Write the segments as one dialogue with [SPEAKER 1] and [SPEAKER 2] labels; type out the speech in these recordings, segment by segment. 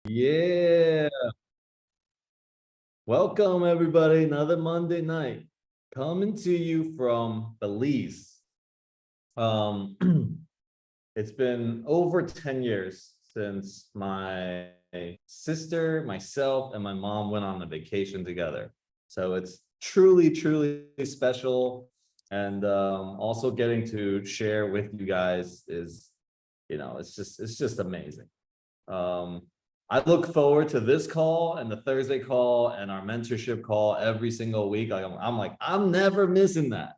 [SPEAKER 1] Yeah. Welcome, everybody. Another Monday night coming to you from Belize. Um, it's been over 10 years since my sister, myself, and my mom went on a vacation together. So it's truly, truly special. And also getting to share with you guys is, it's just amazing. Um, I look forward to this call and the Thursday call and our mentorship call every single week. I'm like, I'm never missing that.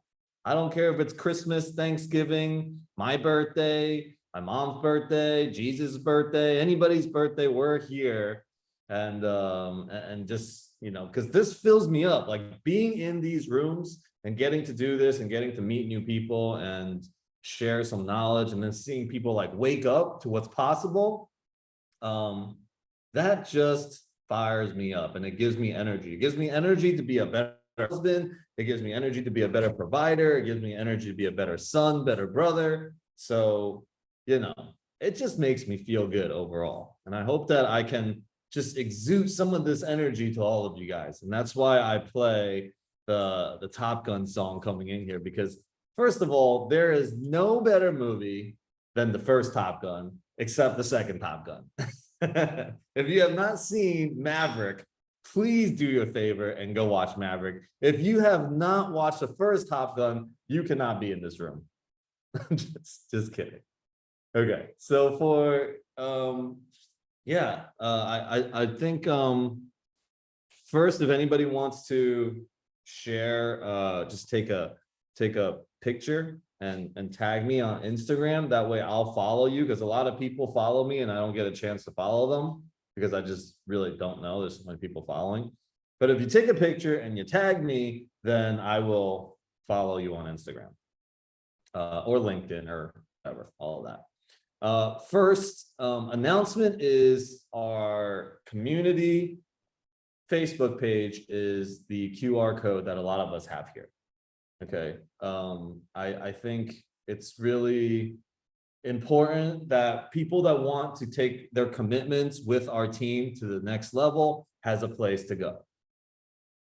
[SPEAKER 1] I don't care if it's Christmas, Thanksgiving, my birthday, my mom's birthday, Jesus' birthday, anybody's birthday, we're here. And just, because this fills me up, like being in these rooms and getting to do this and getting to meet new people and share some knowledge and then seeing people like wake up to what's possible. That just fires me up and it gives me energy. It gives me energy to be a better husband. It gives me energy to be a better provider. It gives me energy to be a better son, better brother. So, it just makes me feel good overall. And I hope that I can just exude some of this energy to all of you guys. And that's why I play the Top Gun song coming in here, because first of all, there is no better movie than the first Top Gun, except the second Top Gun. If you have not seen Maverick, please do your favor and go watch Maverick. If you have not watched the first Top Gun, you cannot be in this room. just kidding. Okay, so for I think first, if anybody wants to share, just take a picture and tag me on Instagram. That way I'll follow you, because a lot of people follow me and I don't get a chance to follow them because I just really don't know. There's so many people following. But if you take a picture and you tag me, then I will follow you on Instagram or LinkedIn or whatever, all of that. First announcement is our community Facebook page is the QR code that a lot of us have here. Okay. I think it's really important that people that want to take their commitments with our team to the next level has a place to go.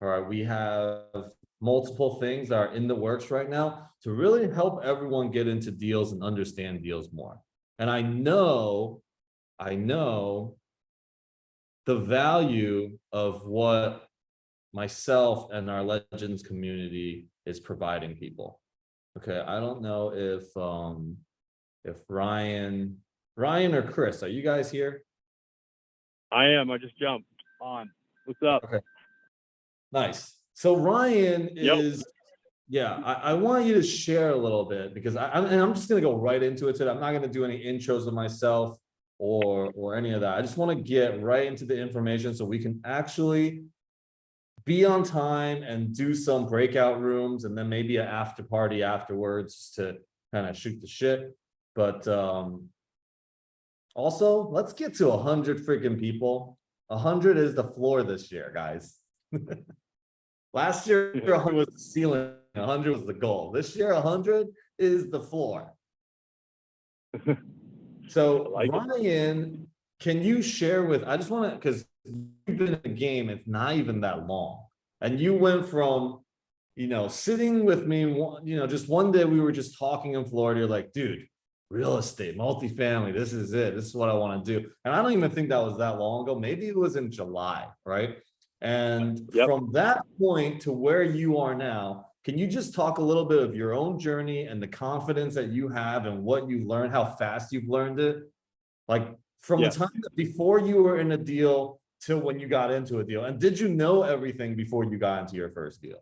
[SPEAKER 1] All right. We have multiple things that are in the works right now to really help everyone get into deals and understand deals more. And I know the value of what myself and our Legends community is providing people. Okay, I don't know if Ryan or Chris, are you guys here?
[SPEAKER 2] I am. I just jumped on. What's up?
[SPEAKER 1] Okay, nice. So Ryan is, I want you to share a little bit, because I'm just gonna go right into it today. I'm not gonna do any intros of myself or any of that. I just want to get right into the information so we can actually be on time and do some breakout rooms and then maybe an after party afterwards to kind of shoot the shit. But also, let's get to 100 freaking people. 100 is the floor this year, guys. Last year, 100 was the ceiling, 100 was the goal. This year, 100 is the floor. So, Ryan, can you share with, I just want to, because you've been in the game, it's not even that long. And you went from, sitting with me, just one day we were just talking in Florida. You're like, dude, real estate, multifamily, this is it. This is what I want to do. And I don't even think that was that long ago. Maybe it was in July, right? And from that point to where you are now, can you just talk a little bit of your own journey and the confidence that you have and what you learned, how fast you've learned it? Like from the time that before you were in a deal till when you got into a deal. And did you know everything before you got into your first deal?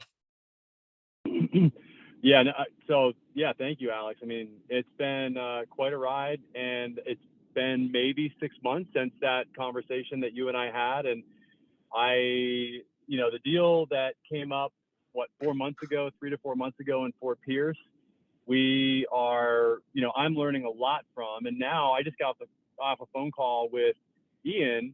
[SPEAKER 2] Thank you, Alex. I mean, it's been quite a ride, and it's been maybe 6 months since that conversation that you and I had. And the deal that came up, 4 months ago, 3 to 4 months ago in Fort Pierce, we are, I'm learning a lot from. And now I just got off a phone call with Ian,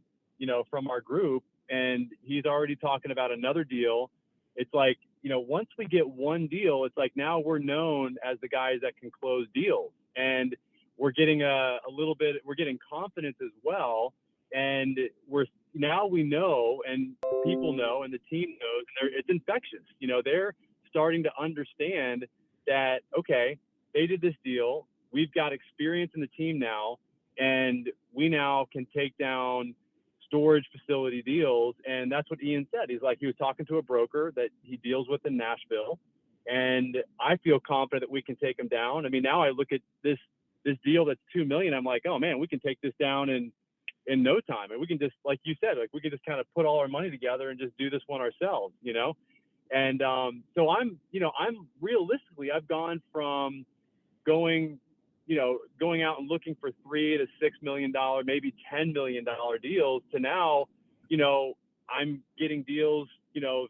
[SPEAKER 2] from our group, and he's already talking about another deal. It's like, once we get one deal, it's like now we're known as the guys that can close deals, and we're getting we're getting confidence as well And we know, and people know, and the team knows, and it's infectious. They're starting to understand that, okay, they did this deal. We've got experience in the team now, and we now can take down storage facility deals. And that's what Ian said. He was talking to a broker that he deals with in Nashville, and I feel confident that we can take them down. I mean, now I look at this deal that's $2 million. I'm like, oh man, we can take this down in no time, and we can just, like you said, we can just kind of put all our money together and just do this one ourselves. And so I'm realistically, I've gone from going out and looking for $3 to $6 million, maybe $10 million deals, to now, I'm getting deals,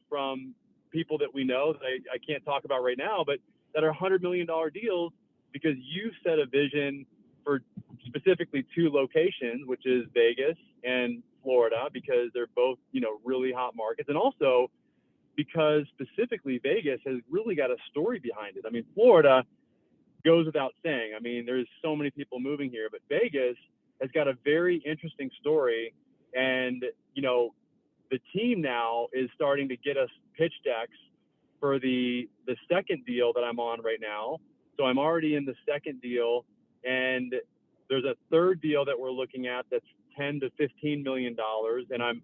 [SPEAKER 2] from people that we know that I can't talk about right now, but that are $100 million deals, because you set a vision for specifically 2 locations, which is Vegas and Florida, because they're both, really hot markets. And also because specifically Vegas has really got a story behind it. I mean, Florida goes without saying. I mean, there's so many people moving here, but Vegas has got a very interesting story. And, the team now is starting to get us pitch decks for the second deal that I'm on right now. So I'm already in the second deal, and there's a third deal that we're looking at that's $10 to $15 million. And I'm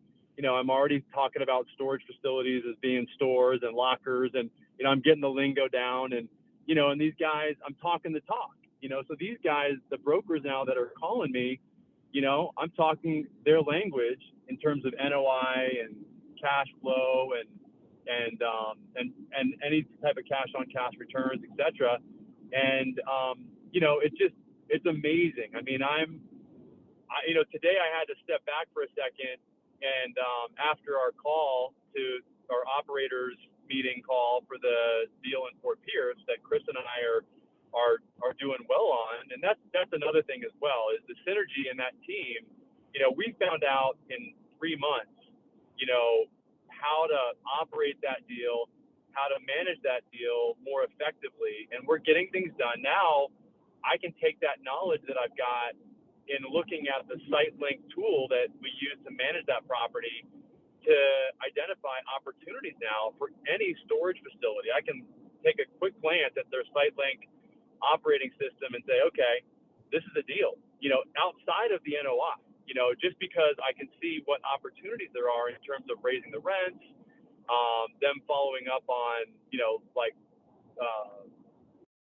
[SPEAKER 2] already talking about storage facilities as being stores and lockers, and, I'm getting the lingo down, and, and these guys, I'm talking the talk, so these guys, the brokers now that are calling me, I'm talking their language in terms of NOI and cash flow and any type of cash on cash returns, etc. And, it's amazing. I mean, today I had to step back for a second, and after our call to our operators meeting call for the deal in Fort Pierce that Chris and I are doing well on, and that's another thing as well, is the synergy in that team. We found out in 3 months, how to operate that deal, how to manage that deal more effectively, and we're getting things done. Now I can take that knowledge that I've got in looking at the SiteLink tool that we use to manage that property to identify opportunities now for any storage facility. I can take a quick glance at their SiteLink operating system and say, okay, this is a deal, outside of the NOI, just because I can see what opportunities there are in terms of raising the rents, them following up on,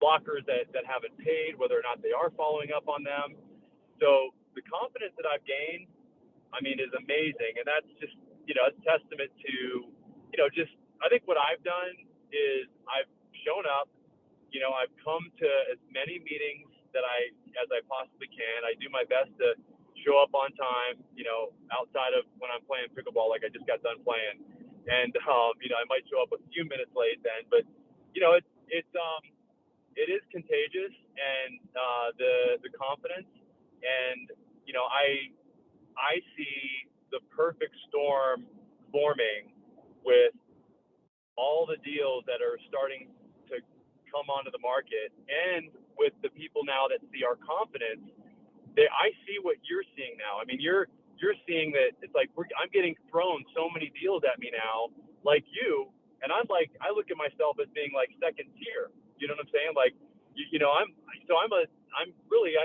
[SPEAKER 2] blockers that haven't paid, whether or not they are following up on them. So the confidence that I've gained, I mean, is amazing. And that's just, a testament to, I think what I've done is I've shown up, I've come to as many meetings as I possibly can. I do my best to show up on time, outside of when I'm playing pickleball, like I just got done playing. And, I might show up a few minutes late then, but, it is contagious, and the confidence, and I see the perfect storm forming with all the deals that are starting to come onto the market, and with the people now that see our confidence. I see what you're seeing now. I mean, you're seeing that it's like I'm getting thrown so many deals at me now, like you, and I'm like, I look at myself as being like second tier. You know what I'm saying? Like, I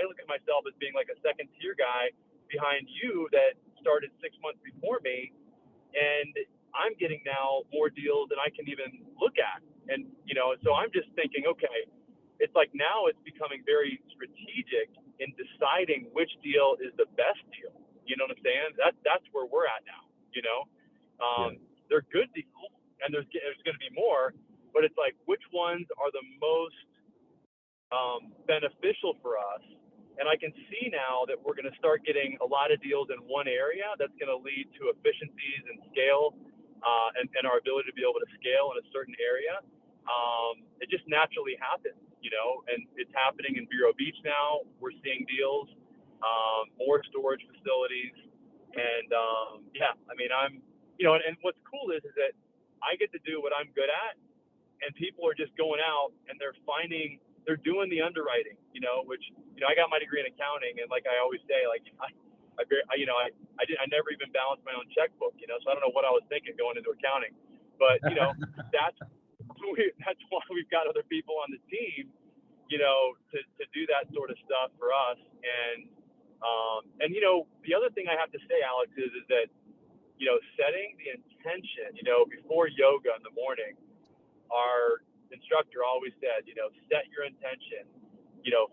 [SPEAKER 2] look at myself as being like a second tier guy behind you that started 6 months before me, and I'm getting now more deals than I can even look at. And, so I'm just thinking, okay, it's like now it's becoming very strategic in deciding which deal is the best deal. You know what I'm saying? That's where we're at now,
[SPEAKER 1] Yeah.
[SPEAKER 2] They're good deals, and there's going to be more, but it's like, which ones are the most beneficial for us? And I can see now that we're going to start getting a lot of deals in one area that's going to lead to efficiencies and scale, and our ability to be able to scale in a certain area. It just naturally happens, and it's happening in Vero Beach now. We're seeing deals, more storage facilities, and I mean, and what's cool is that I get to do what I'm good at, and people are just going out and they're doing the underwriting, which, I got my degree in accounting, and like I always say, like I never even balanced my own checkbook, so I don't know what I was thinking going into accounting, but that's that's why we've got other people on the team, to do that sort of stuff for us. And the other thing I have to say, Alex, is that, setting the intention, before yoga in the morning, our instructor always said, set your intention,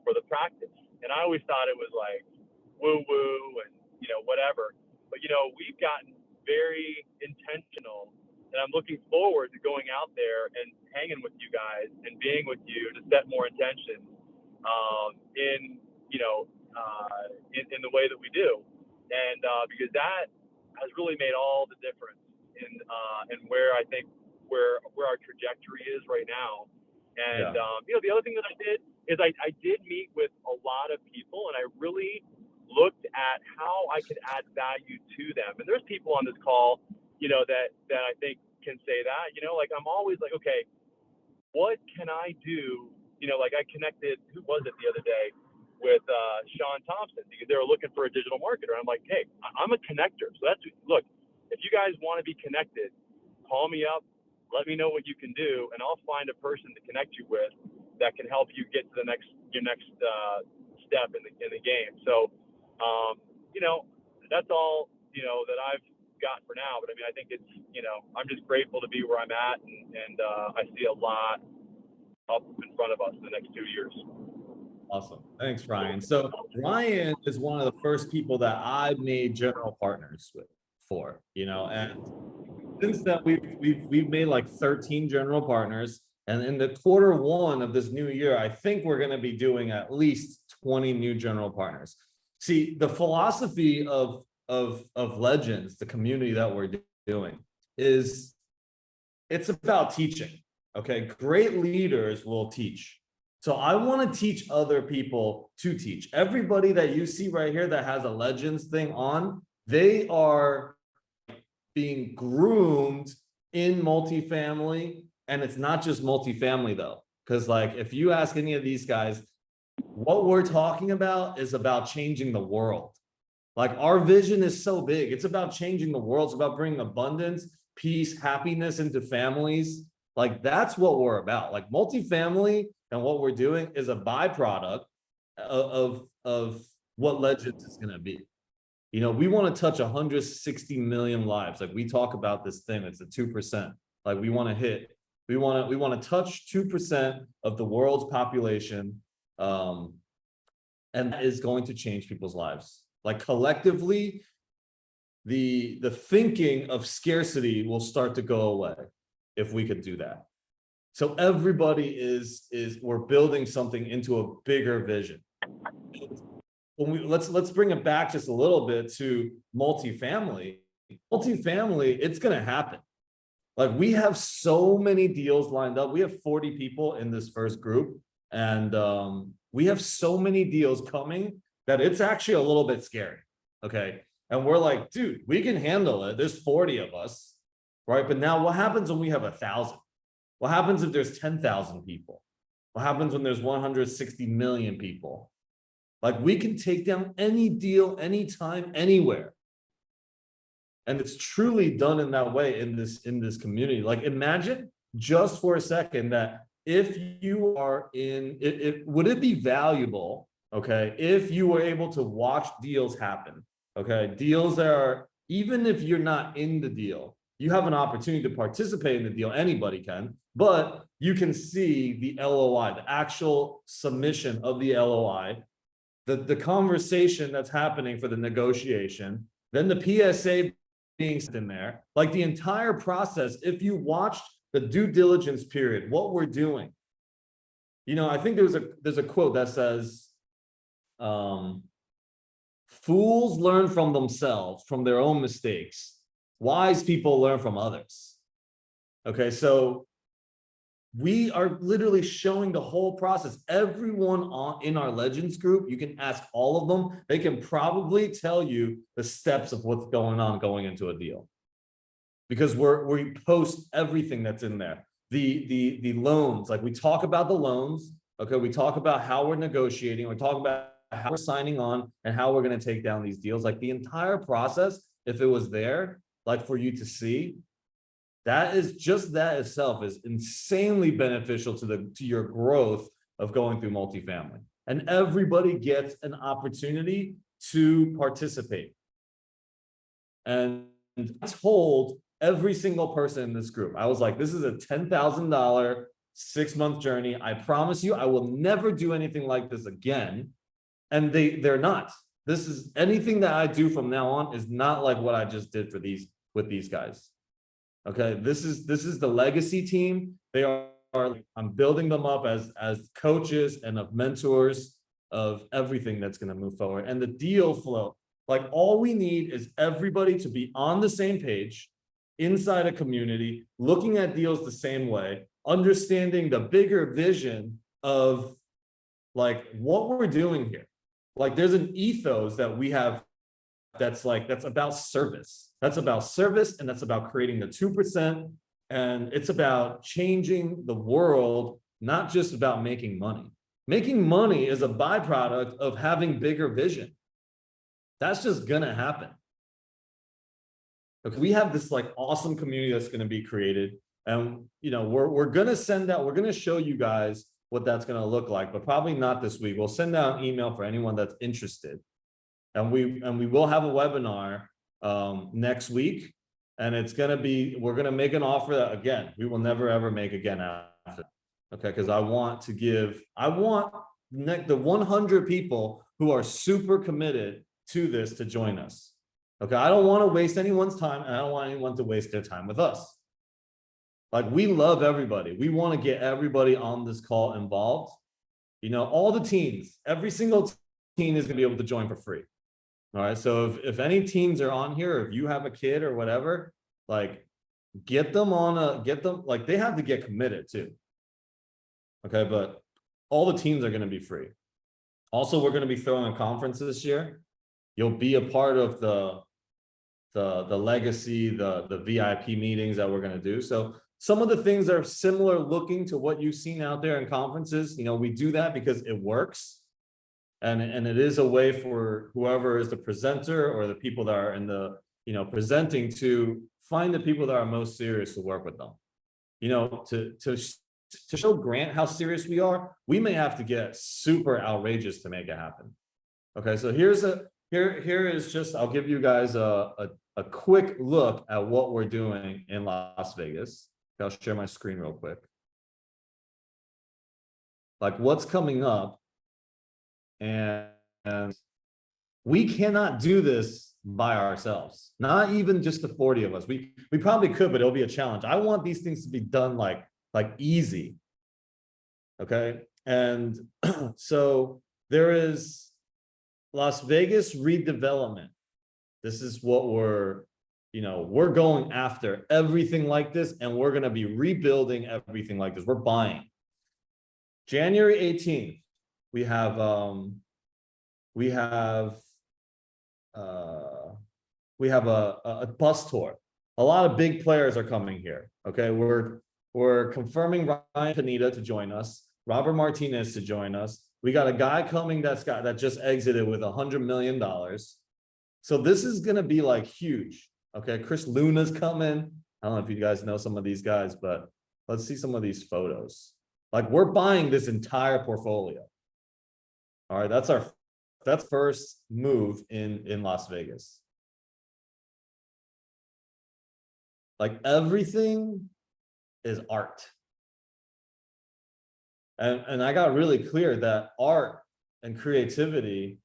[SPEAKER 2] for the practice. And I always thought it was like woo woo and, whatever. But, we've gotten very intentional, and I'm looking forward to going out there and hanging with you guys and being with you to set more intention in, in the way that we do. And because that has really made all the difference in where I think where our trajectory is right now. And the other thing that I did is I did meet with a lot of people, and I really looked at how I could add value to them. And there's people on this call, that I think can say that, like I'm always like, okay, what can I do? Like I connected, who was it the other day, with Sean Thompson, because they were looking for a digital marketer. I'm like, hey, I'm a connector. So look, if you guys want to be connected, call me up, let me know what you can do, and I'll find a person to connect you with that can help you get to your next step in the game. So, that's all, that I've got for now. But I mean, I think it's, I'm just grateful to be where I'm at, and I see a lot up in front of us in the next 2 years.
[SPEAKER 1] Awesome. Thanks, Ryan. So Ryan is one of the first people that I made general partners for, and since then we've made like 13 general partners. And in the Q1 of this new year, I think we're going to be doing at least 20 new general partners. See, the philosophy of Legends, the community that we're doing, is it's about teaching. Okay, great leaders will teach. So I want to teach other people to teach. Everybody that you see right here that has a Legends thing on, they are being groomed in multifamily. And it's not just multifamily though, because like if you ask any of these guys, what we're talking about is about changing the world. Like our vision is so big. It's about changing the world. It's about bringing abundance, peace, happiness into families. Like that's what we're about. Like multifamily and what we're doing is a byproduct of what Legends is going to be. We want to touch 160 million lives. Like we talk about this thing, it's a 2%. Like we want to touch 2% of the world's population. And that is going to change people's lives. Like collectively, the thinking of scarcity will start to go away if we could do that. So everybody we're building something into a bigger vision. Let's bring it back just a little bit to multifamily. Multifamily, it's going to happen. Like we have so many deals lined up. We have 40 people in this first group, and we have so many deals coming that it's actually a little bit scary. Okay. And we're like, dude, we can handle it. There's 40 of us, right? But now what happens when we have 1,000? What happens if there's 10,000 people? What happens when there's 160 million people? Like we can take down any deal, anytime, anywhere. And it's truly done in that way in this community. Like imagine just for a second that if you are would it be valuable, okay, if you were able to watch deals happen, okay, deals that are, even if you're not in the deal, you have an opportunity to participate in the deal, anybody can, but you can see the LOI, the actual submission of the LOI, the conversation that's happening for the negotiation, then the PSA being in there, like the entire process. If you watched the due diligence period, what we're doing, I think there's a quote that says, fools learn from themselves, from their own mistakes. Wise people learn from others. Okay, so we are literally showing the whole process. Everyone in our Legends group, you can ask all of them. They can probably tell you the steps of what's going on going into a deal, because we post everything that's in there. The loans, like we talk about the loans. Okay, we talk about how we're negotiating. We talk about how we're signing on and how we're going to take down these deals. Like the entire process, if it was there, like for you to see, that is just that itself is insanely beneficial to your growth of going through multifamily. And everybody gets an opportunity to participate. And I told every single person in this group, I was like, this is a $10,000 6-month journey. I promise you, I will never do anything like this again. And they're not. This is anything that I do from now on is not like what I just did with these guys. Okay, this is the legacy team. They are I'm building them up as coaches and of mentors of everything that's going to move forward. And the deal flow, like all we need is everybody to be on the same page inside a community, looking at deals the same way, understanding the bigger vision of like what we're doing here. Like there's an ethos that we have that's about service. That's about service, and that's about creating the 2%. And it's about changing the world, not just about making money. Making money is a byproduct of having bigger vision. That's just gonna happen. Okay, we have this like awesome community that's gonna be created. And we're gonna send out, we're gonna show you guys what that's gonna look like, but probably not this week. We'll send out an email for anyone that's interested. And we will have a webinar next week, and it's gonna be, we're gonna make an offer that again we will never ever make again after. Okay, because I want the 100 people who are super committed to this to join us. Okay, I don't want to waste anyone's time, and I don't want anyone to waste their time with us. Like we love everybody. We want to get everybody on this call involved. All the teens, every single teen is gonna be able to join for free. All right, so if any teens are on here, or if you have a kid or whatever, like get them, like they have to get committed too. Okay, but all the teams are going to be free. Also, we're going to be throwing a conference this year. You'll be a part of the legacy, the VIP meetings that we're going to do. So some of the things are similar looking to what you've seen out there in conferences. We do that because it works. And it is a way for whoever is the presenter or the people that are in the, presenting to find the people that are most serious to work with them. To show Grant how serious we are, we may have to get super outrageous to make it happen. Okay, so here is just, I'll give you guys a quick look at what we're doing in Las Vegas. I'll share my screen real quick. Like what's coming up. And we cannot do this by ourselves, not even just the 40 of us. We probably could, but it'll be a challenge. I want these things to be done like easy. Okay. And so there is Las Vegas redevelopment. This is what we're going after everything like this, and we're going to be rebuilding everything like this. We're buying. January 18th. We have a bus tour. A lot of big players are coming here. Okay, we're confirming Ryan Pineda to join us, Robert Martinez to join us. We got a guy coming that just exited with $100 million. So this is gonna be like huge. Okay, Chris Luna's coming. I don't know if you guys know some of these guys, but let's see some of these photos. Like we're buying this entire portfolio. All right, that's first move in Las Vegas. Like everything is art. And I got really clear that art and creativity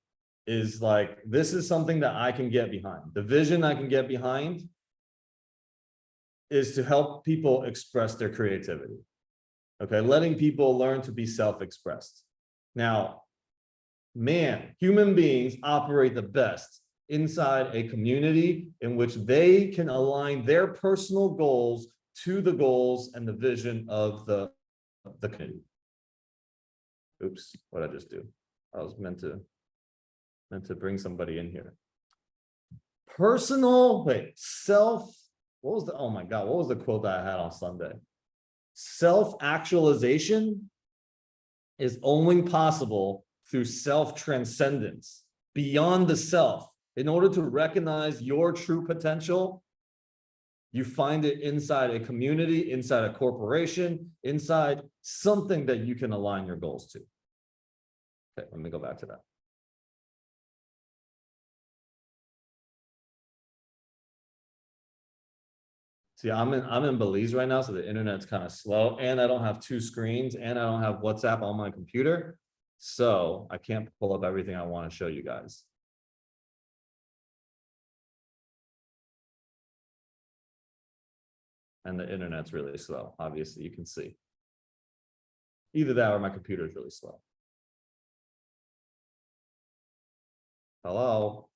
[SPEAKER 1] is like, this is something that I can get behind. The vision I can get behind is to help people express their creativity. Okay, letting people learn to be self-expressed. Now, man, human beings operate the best inside a community in which they can align their personal goals to the goals and the vision of the community. Oops, what did I just do? I was meant to bring somebody in here. What was the quote that I had on Sunday? Self-actualization is only possible through self-transcendence, beyond the self. In order to recognize your true potential, you find it inside a community, inside a corporation, inside something that you can align your goals to. Okay, let me go back to that. See, I'm in Belize right now, so the internet's kind of slow, and I don't have two screens, and I don't have WhatsApp on my computer, so I can't pull up everything I want to show you guys. And the internet's really slow. Obviously, you can see. Either that or my computer is really slow. Hello?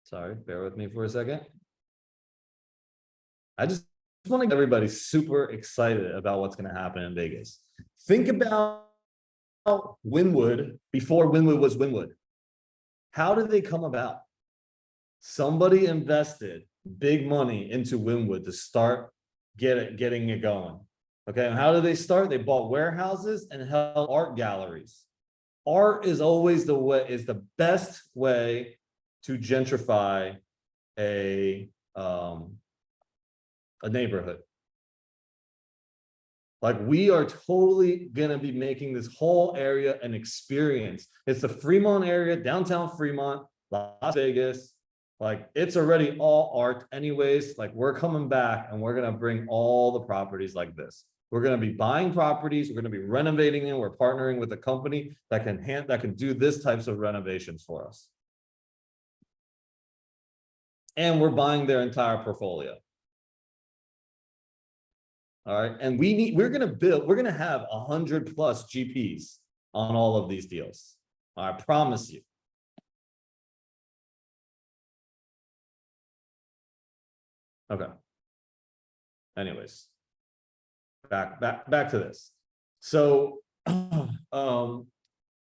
[SPEAKER 1] Sorry, bear with me for a second. I just want to get everybody super excited about what's going to happen in Vegas. Think about Wynwood before Wynwood was Wynwood. How did they come about? Somebody invested big money into Wynwood to start getting it going. Okay, and how did they start? They bought warehouses and held art galleries. Art is always the best way to gentrify a neighborhood. Like, we are totally gonna be making this whole area an experience. It's the Fremont area, downtown Fremont, Las Vegas. Like, it's already all art anyways. Like, we're coming back and we're gonna bring all the properties like this. We're gonna be buying properties, we're gonna be renovating them. We're partnering with a company that can do this types of renovations for us. And we're buying their entire portfolio. All right, and we're gonna have 100+ GPs on all of these deals. I promise you. Okay. Anyways, back to this. So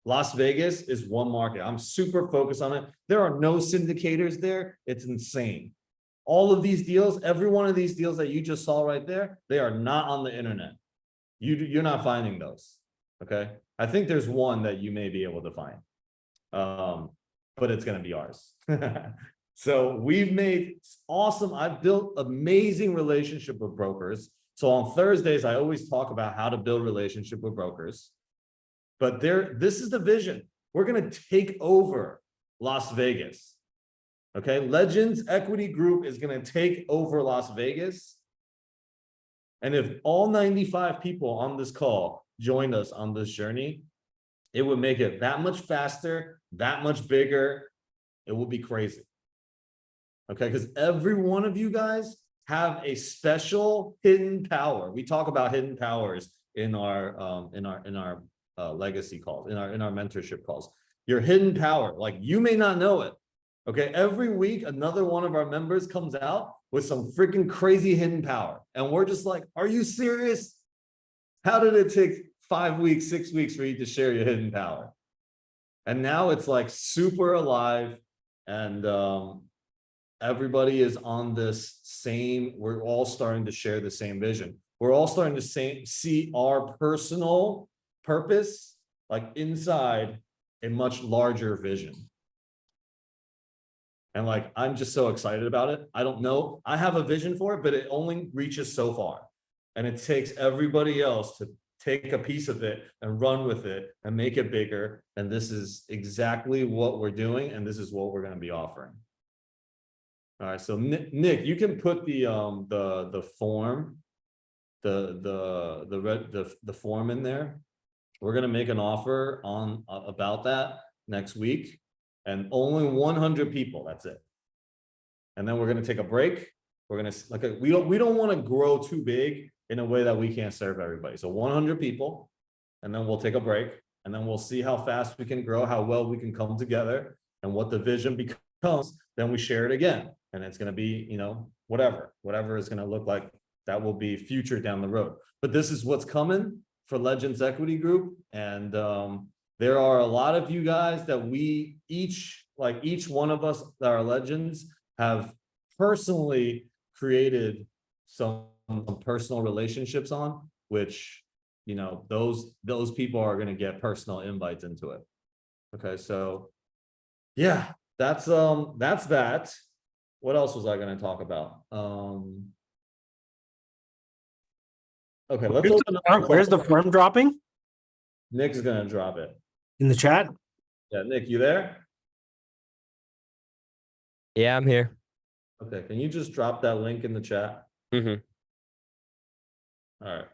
[SPEAKER 1] Las Vegas is one market. I'm super focused on it. There are no syndicators there. It's insane. All of these deals, every one of these deals that you just saw right there, they are not on the internet. You're not finding those. Okay. I think there's one that you may be able to find. But it's going to be ours. So we've made awesome. I've built amazing relationship with brokers. So on Thursdays, I always talk about how to build relationship with brokers. But this is the vision. We're going to take over Las Vegas. Okay, Legends Equity Group is going to take over Las Vegas. And if all 95 people on this call joined us on this journey, it would make it that much faster, that much bigger. It will be crazy. Okay, because every one of you guys have a special hidden power. We talk about hidden powers in our legacy calls, in our mentorship calls. Your hidden power, like, you may not know it. Okay, every week another one of our members comes out with some freaking crazy hidden power, and we're just like, are you serious? How did it take 5 weeks, 6 weeks for you to share your hidden power? And now it's like super alive, and everybody is on this same, we're all starting to share the same vision. We're all starting to see our personal purpose like inside a much larger vision. And like, I'm just so excited about it. I don't know, I have a vision for it, but it only reaches so far. And it takes everybody else to take a piece of it and run with it and make it bigger. And this is exactly what we're doing. And this is what we're going to be offering. All right, so Nick, you can put the form, the form in there. We're gonna make an offer on about that next week, and only 100 people. That's it. And then we're gonna take a break. We're gonna we don't want to grow too big in a way that we can't serve everybody. So 100 people, and then we'll take a break, and then we'll see how fast we can grow, how well we can come together, and what the vision becomes. Then we share it again. And it's going to be, you know, whatever it's going to look like, that will be future down the road. But this is what's coming for Legends Equity Group. And there are a lot of you guys that each one of us that are legends have personally created some personal relationships on, which, you know, those people are going to get personal invites into it. Okay, so yeah, that's that. What else was I going to talk about? Okay, let's open up.
[SPEAKER 3] Where's the firm dropping?
[SPEAKER 1] Nick's going to drop it.
[SPEAKER 3] In the chat?
[SPEAKER 1] Yeah, Nick, you there?
[SPEAKER 4] Yeah, I'm here.
[SPEAKER 1] Okay, can you just drop that link in the chat?
[SPEAKER 4] Mm-hmm.
[SPEAKER 1] All right.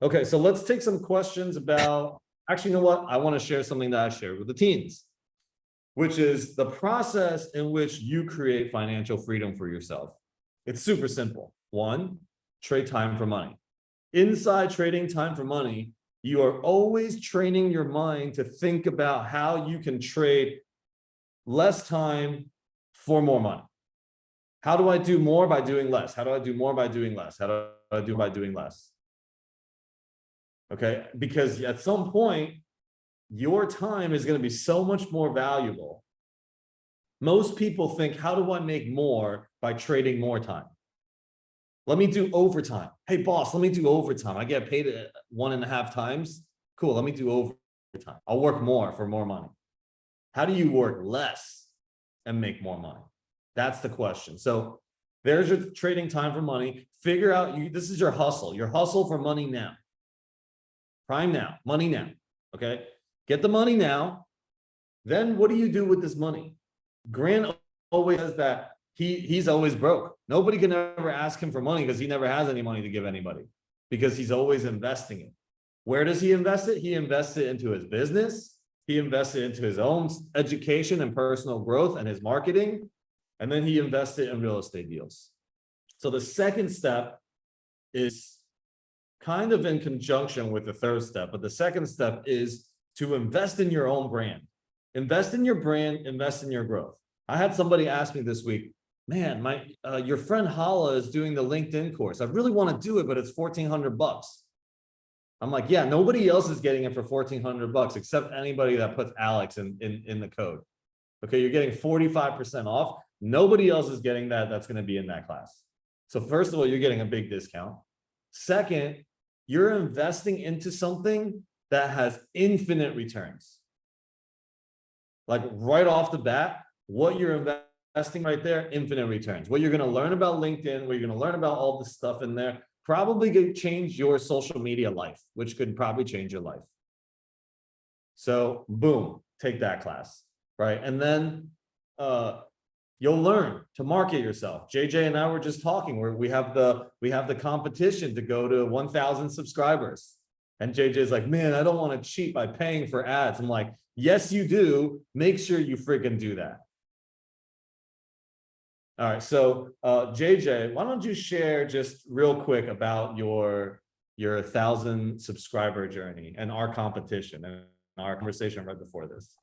[SPEAKER 1] Okay, so let's take some questions about, actually, you know what? I want to share something that I shared with the teens, which is the process in which you create financial freedom for yourself. It's super simple. One, trade time for money. Inside trading time for money, you are always training your mind to think about how you can trade less time for more money. How do I do more by doing less? How do I do more by doing less? How do I do by doing less? Okay, because at some point, your time is going to be so much more valuable. Most people think, how do I make more by trading more time? Let me do overtime. Hey, boss, let me do overtime. I get paid 1.5 times. Cool, let me do overtime. I'll work more for more money. How do you work less and make more money? That's the question. So there's your trading time for money. Figure out, this is your hustle for money now. Prime now, money now, okay? Get the money now. Then what do you do with this money? Grant always says that he's always broke. Nobody can ever ask him for money because he never has any money to give anybody, because he's always investing it. Where does he invest it? He invests it into his business. He invests it into his own education and personal growth and his marketing. And then he invests it in real estate deals. So the second step is kind of in conjunction with the third step, but the second step is to invest in your own brand. Invest in your brand, invest in your growth. I had somebody ask me this week, man, your friend Hala is doing the LinkedIn course. I really want to do it, but it's $1,400. I'm like, yeah, nobody else is getting it for $1,400 except anybody that puts Alex in the code. Okay, you're getting 45% off. Nobody else is getting that. That's going to be in that class. So first of all, you're getting a big discount. Second, you're investing into something that has infinite returns. Like right off the bat, what you're investing right there, infinite returns. What you're going to learn about LinkedIn, what you're going to learn about all this stuff in there, probably could change your social media life, which could probably change your life. So boom, take that class, right? And then you'll learn to market yourself. JJ and I were just talking where we have the competition to go to 1,000 subscribers. And JJ's like, man, I don't want to cheat by paying for ads. I'm like, yes, you do. Make sure you freaking do that. All right. So JJ, why don't you share just real quick about your 1,000 subscriber journey and our competition and our conversation right before this.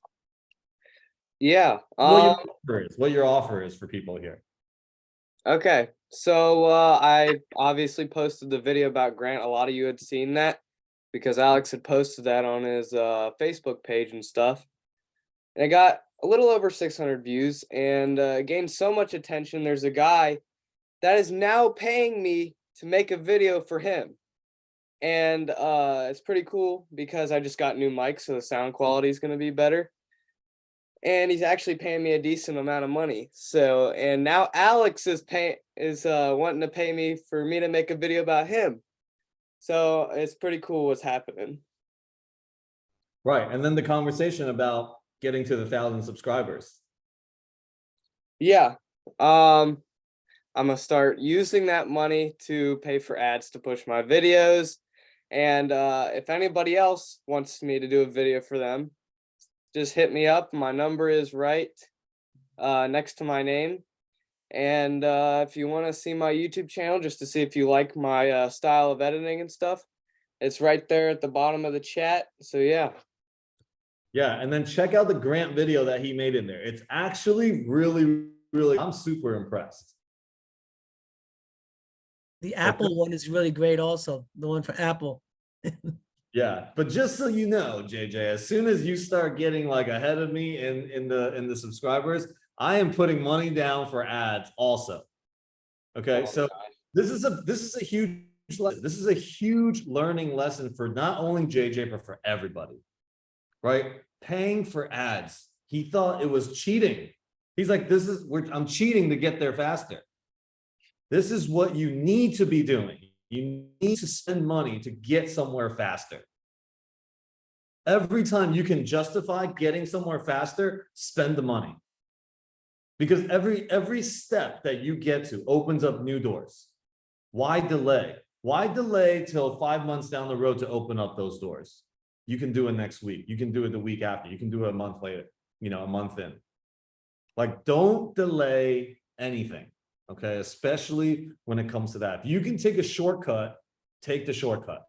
[SPEAKER 5] Yeah.
[SPEAKER 1] What your offer is for people here.
[SPEAKER 5] Okay. So I obviously posted the video about Grant. A lot of you had seen that because Alex had posted that on his Facebook page and stuff. And it got a little over 600 views and gained so much attention. There's a guy that is now paying me to make a video for him. And it's pretty cool because I just got new mics, so the sound quality is going to be better. And he's actually paying me a decent amount of money. So, and now Alex is wanting to pay me for me to make a video about him. So it's pretty cool what's happening.
[SPEAKER 1] Right. And then the conversation about getting to the 1,000 subscribers.
[SPEAKER 5] Yeah. I'm gonna start using that money to pay for ads to push my videos. And if anybody else wants me to do a video for them, just hit me up. My number is right next to my name. And if you want to see my YouTube channel, just to see if you like my style of editing and stuff, it's right there at the bottom of the chat. So yeah.
[SPEAKER 1] Yeah, and then check out the Grant video that he made in there. It's actually really, I'm super impressed.
[SPEAKER 6] The Apple one is really great also, the one for Apple.
[SPEAKER 1] Yeah, but just so you know, JJ, as soon as you start getting like ahead of me in the subscribers, I am putting money down for ads also. Okay,
[SPEAKER 5] Oh,
[SPEAKER 1] so
[SPEAKER 5] God.
[SPEAKER 1] this is a huge lesson. This is a huge learning lesson for not only JJ, but for everybody, right? Paying for ads. He thought it was cheating. He's like, I'm cheating to get there faster. This is what you need to be doing. You need to spend money to get somewhere faster. Every time you can justify getting somewhere faster, spend the money. Because every step that you get to opens up new doors. Why delay? Why delay till 5 months down the road to open up those doors? You can do it next week. You can do it the week after. You can do it a month later, a month in. Like, don't delay anything, okay? Especially when it comes to that. If you can take a shortcut, take the shortcut.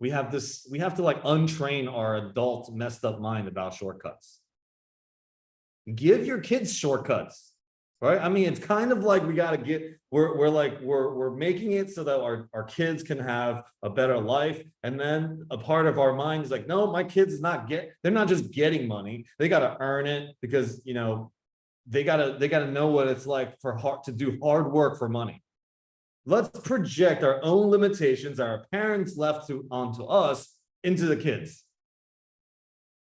[SPEAKER 1] We have to like untrain our adult messed up mind about shortcuts. Give your kids shortcuts, right? I mean, it's kind of like we're making it so that our kids can have a better life. And then a part of our mind is like, no, my kids they're not just getting money. They got to earn it because, they got to know what it's like to do hard work for money. Let's project our own limitations that our parents left onto us into the kids.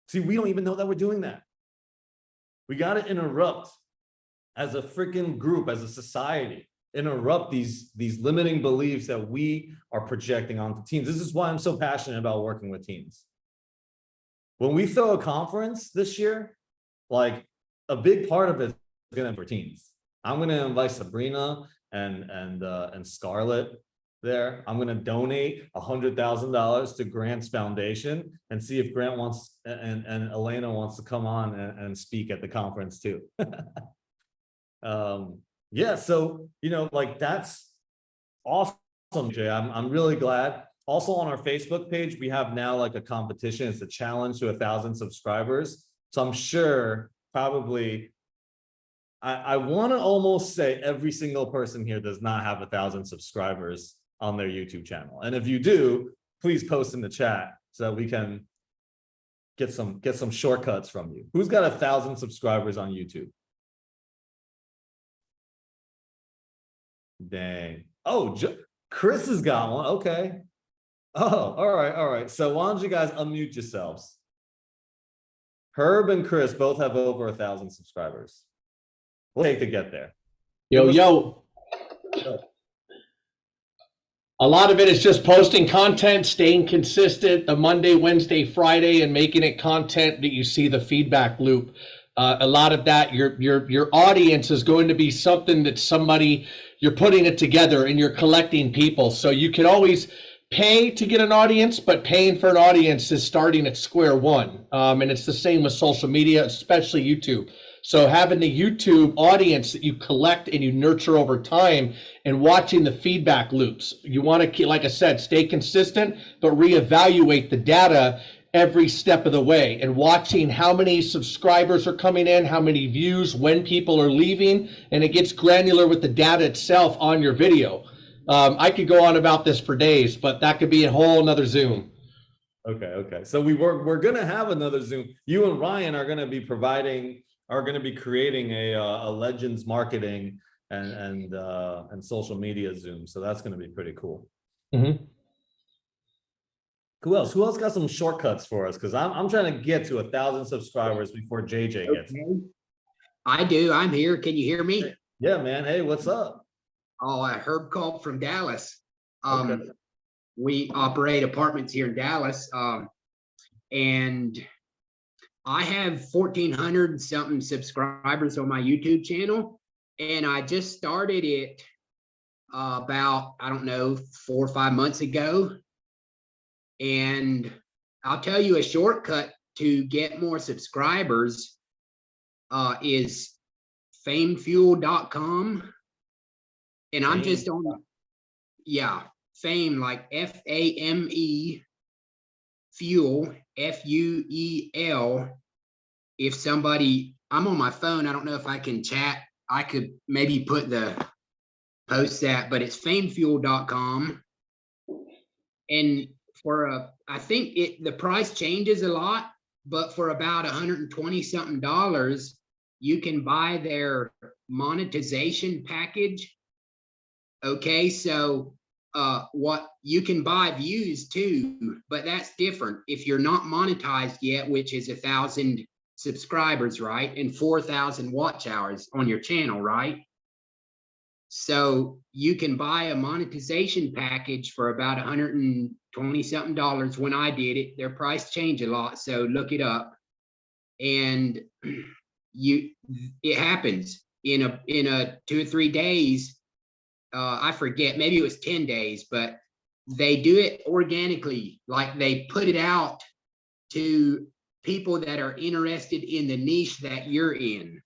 [SPEAKER 1] See, we don't even know that we're doing that. We got to interrupt as a freaking group, as a society, interrupt these limiting beliefs that we are projecting onto teens. This is why I'm so passionate about working with teens. When we throw a conference this year, like a big part of it is going to be for teens. I'm going to invite Sabrina and Scarlett there. I'm going to donate $100,000 to Grant's foundation and see if Grant wants and Elena wants to come on and speak at the conference too. Yeah, so like that's awesome, Jay. I'm really glad. Also on our Facebook page, we have now like a competition. It's a challenge to 1,000 subscribers. So I'm sure probably I want to almost say every single person here does not have 1,000 subscribers on their YouTube channel. And if you do, please post in the chat so that we can get some shortcuts from you. Who's got 1,000 subscribers on YouTube? Dang. Oh, Chris has got one. Okay. Oh, all right. So why don't you guys unmute yourselves? Herb and Chris both have over 1,000 subscribers. We'll take to get there.
[SPEAKER 3] Yo. A lot of it is just posting content, staying consistent, the Monday, Wednesday, Friday, and making it content that you see the feedback loop. A lot of that, your audience is going to be something that you're putting it together and you're collecting people. So you can always pay to get an audience, but paying for an audience is starting at square one. And it's the same with social media, especially YouTube. So having the YouTube audience that you collect and you nurture over time and watching the feedback loops, you want to, like I said, stay consistent, but reevaluate the data every step of the way and watching how many subscribers are coming in, how many views, when people are leaving, and it gets granular with the data itself on your video. I could go on about this for days, but that could be a whole another Zoom.
[SPEAKER 1] Okay. So we're going to have another Zoom. You and Ryan are going to be creating a Legends marketing and social media Zoom. So that's going to be pretty cool.
[SPEAKER 3] Mm-hmm.
[SPEAKER 1] Who else got some shortcuts for us? Because I'm trying to get to 1,000 subscribers before JJ gets.
[SPEAKER 4] Okay. I do. I'm here. Can you hear me?
[SPEAKER 1] Yeah, man. Hey, what's up?
[SPEAKER 4] Oh, Herb called from Dallas.
[SPEAKER 1] Okay.
[SPEAKER 4] We operate apartments here in Dallas. And I have 1,400 something subscribers on my YouTube channel. And I just started it about, 4 or 5 months ago. And I'll tell you a shortcut to get more subscribers is famefuel.com. And I'm just on, Fame, like FAME, fuel, FUEL. If somebody, I'm on my phone, I don't know if I can chat. I could maybe put the post that, but it's famefuel.com. And I think the price changes a lot, but for about $120 something, you can buy their monetization package. Okay, so what you can buy views too, but that's different. If you're not monetized yet, which is 1,000 subscribers, right? And 4,000 watch hours on your channel, right? So you can buy a monetization package for about 120 something dollars. When I did it, their price changed a lot, so look it up. And it happens in a 2 or 3 days. I forget, maybe it was 10 days, but they do it organically. Like they put it out to people that are interested in the niche that you're in.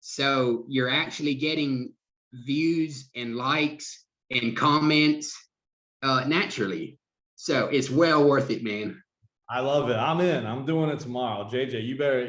[SPEAKER 4] So you're actually getting views and likes and comments naturally. So it's well worth it, man.
[SPEAKER 1] I love it. I'm in. I'm doing it tomorrow. JJ, you better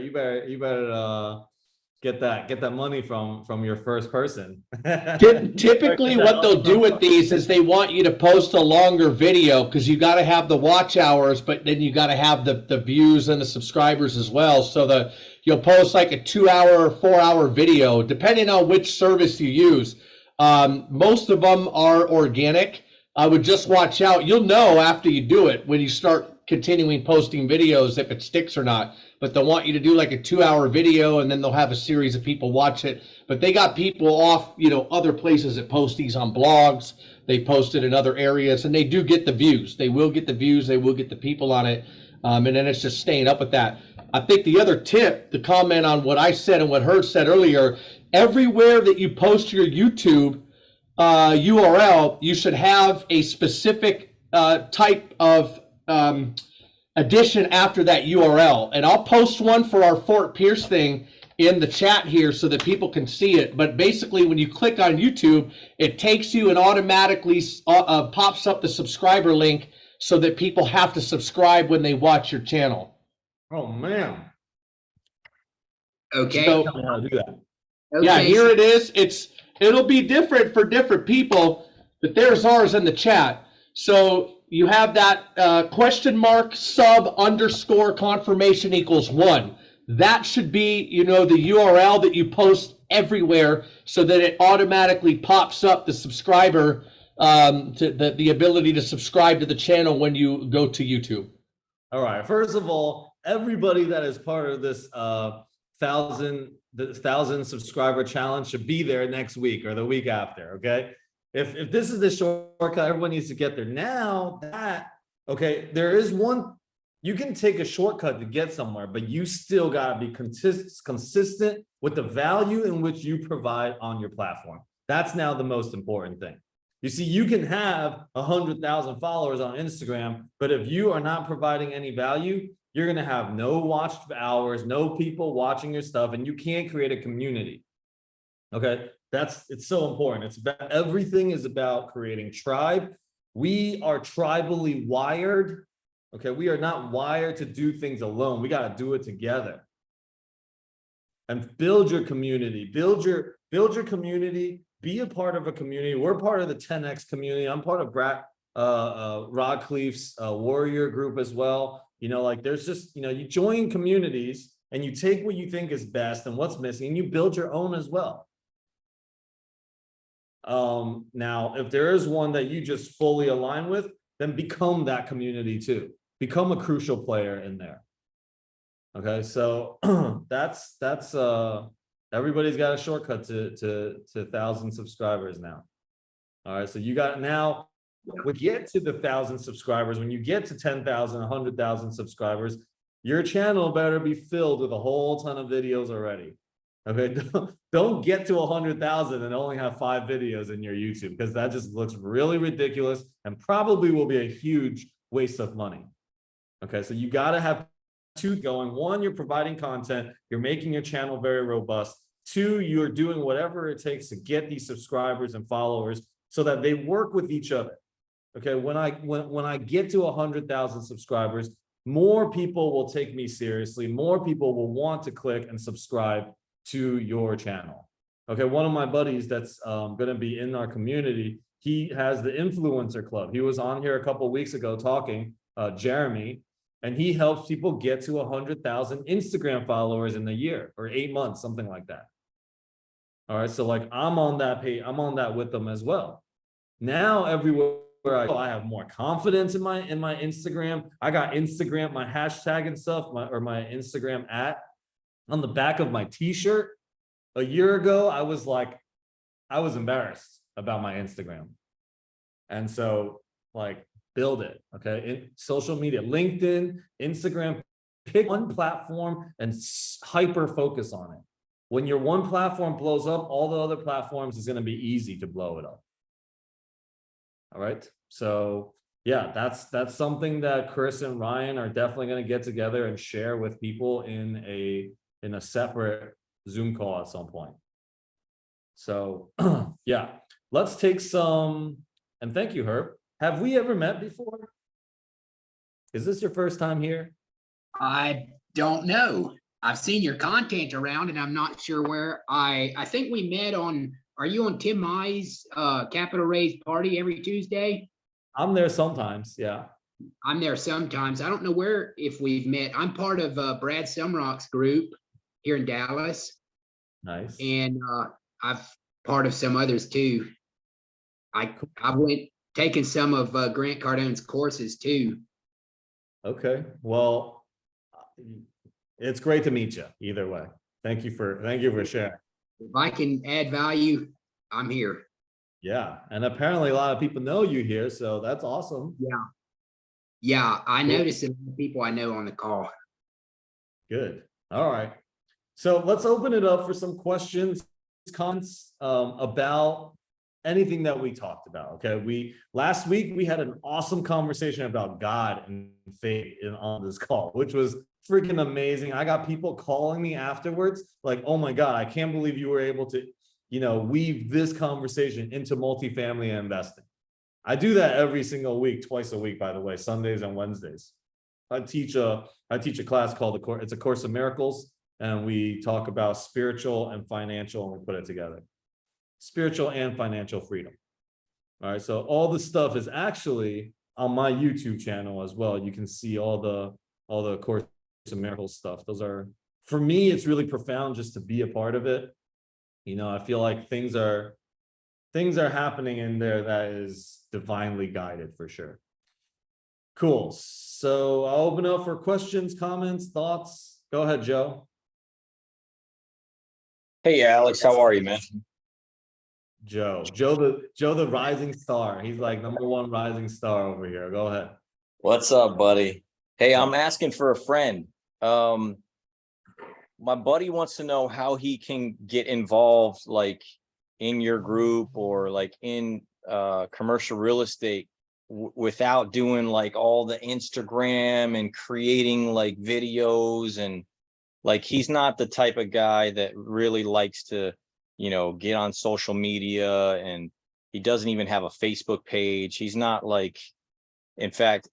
[SPEAKER 1] get that money from your first person.
[SPEAKER 3] Typically, what they'll do with these is they want you to post a longer video because you got to have the watch hours, but then you got to have the views and the subscribers as well. So you'll post like a 2-hour or 4-hour video, depending on which service you use. Most of them are organic. I would just watch out. You'll know after you do it when you start continuing posting videos if it sticks or not. But they'll want you to do like a 2-hour video, and then they'll have a series of people watch it. But they got people off, other places that post these on blogs. They post it in other areas, and they do get the views. They will get the views. They will get the people on it. And then it's just staying up with that. I think the other tip, to comment on what I said and what Herb said earlier, everywhere that you post your YouTube URL, you should have a specific type of addition after that URL. And I'll post one for our Fort Pierce thing in the chat here so that people can see it. But basically, when you click on YouTube, it takes you and automatically pops up the subscriber link so that people have to subscribe when they watch your channel.
[SPEAKER 1] Oh man.
[SPEAKER 4] Okay.
[SPEAKER 3] So,
[SPEAKER 1] Tell me how to do that.
[SPEAKER 3] yeah,
[SPEAKER 4] Okay,
[SPEAKER 3] here it is. It'll be different for different people, but there's ours in the chat. So you have that !sub_ confirmation equals 1. That should be, the URL that you post everywhere so that it automatically pops up the subscriber, to the ability to subscribe to the channel when you go to YouTube.
[SPEAKER 1] All right. First of all, everybody that is part of this 1,000 subscriber challenge should be there next week or the week after. Okay. If this is the shortcut, everyone needs to get there. Now okay, there is one, you can take a shortcut to get somewhere, but you still got to be consistent with the value in which you provide on your platform. That's now the most important thing. You see, you can have 100,000 followers on Instagram, but if you are not providing any value, you're going to have no watched hours, no people watching your stuff, and you can't create a community. Okay, it's so important. It's about, everything is about creating tribe. We are tribally wired. Okay, we are not wired to do things alone. We got to do it together. And build your community. Build your community. Be a part of a community. We're part of the 10X community. I'm part of Rod Cleef's warrior group as well. There's just, you join communities and you take what you think is best and what's missing, and you build your own as well. Now, if there is one that you just fully align with, then become that community too. Become a crucial player in there. Okay, so that's everybody's got a shortcut to 1,000 subscribers now. All right, so you got now. When you get to the 1,000 subscribers, when you get to 10,000, 100,000 subscribers, your channel better be filled with a whole ton of videos already. Okay, don't get to 100,000 and only have 5 videos in your YouTube, because that just looks really ridiculous and probably will be a huge waste of money. Okay, so you got to have 2 going. 1, you're providing content, you're making your channel very robust. 2, you're doing whatever it takes to get these subscribers and followers so that they work with each other. Okay, when I get to 100,000 subscribers, more people will take me seriously. More people will want to click and subscribe to your channel. Okay, one of my buddies that's going to be in our community, he has the influencer club. He was on here a couple of weeks ago talking, Jeremy, and he helps people get to 100,000 Instagram followers in a year or 8 months, something like that. All right. So like I'm on that page, I'm on that with them as well. Now everywhere I go, I have more confidence in my Instagram. I got Instagram, my hashtag and stuff, my Instagram @ on the back of my t-shirt. A year ago, I was embarrassed about my Instagram. And so like build it. Okay. In social media, LinkedIn, Instagram, pick one platform and hyper focus on it. When your one platform blows up, all the other platforms is going to be easy to blow it up. All right. So yeah, that's something that Chris and Ryan are definitely going to get together and share with people in a separate Zoom call at some point. So yeah, let's take some, and thank you, Herb. Have we ever met before? Is this your first time here?
[SPEAKER 4] I don't know. I've seen your content around and I'm not sure where. I think we met on, are you on Tim Mai's Capital Raise party every Tuesday?
[SPEAKER 1] I'm there sometimes, yeah.
[SPEAKER 4] I'm there sometimes. I don't know where, if we've met. I'm part of Brad Sumrock's group here in Dallas.
[SPEAKER 1] Nice.
[SPEAKER 4] And I've part of some others too. I taken some of Grant Cardone's courses too.
[SPEAKER 1] Okay, well, it's great to meet you either way. Thank you for sharing.
[SPEAKER 4] If I can add value, I'm here.
[SPEAKER 1] Yeah, and apparently a lot of people know you here, so that's awesome.
[SPEAKER 4] Yeah, I
[SPEAKER 1] Cool.
[SPEAKER 4] noticed a lot of people I know on the call.
[SPEAKER 1] Good. All right. So let's open it up for some questions, comments about anything that we talked about. Okay. Last week we had an awesome conversation about God and faith on this call, which was freaking amazing. I got people calling me afterwards like, oh my God, I can't believe you were able to, weave this conversation into multifamily investing. I do that every single week, twice a week, by the way, Sundays and Wednesdays. I teach a class called it's a Course of Miracles, and we talk about spiritual and financial, and we put it together. Spiritual and financial freedom. All right, so all the stuff is actually on my YouTube channel as well. You can see all the Course of Miracles stuff. Those are, for me, it's really profound just to be a part of it. I feel like things are happening in there that is divinely guided for sure. Cool. So I'll open up for questions, comments, thoughts. Go ahead, Joe.
[SPEAKER 7] Hey, Alex, how are you, man?
[SPEAKER 1] Joe the rising star. He's like #1 rising star over here. Go ahead.
[SPEAKER 7] What's up, buddy? Hey, I'm asking for a friend. My buddy wants to know how he can get involved, like in your group or like in commercial real estate without doing like all the Instagram and creating like videos, and like he's not the type of guy that really likes to get on social media, and he doesn't even have a Facebook page. He's not like, in fact,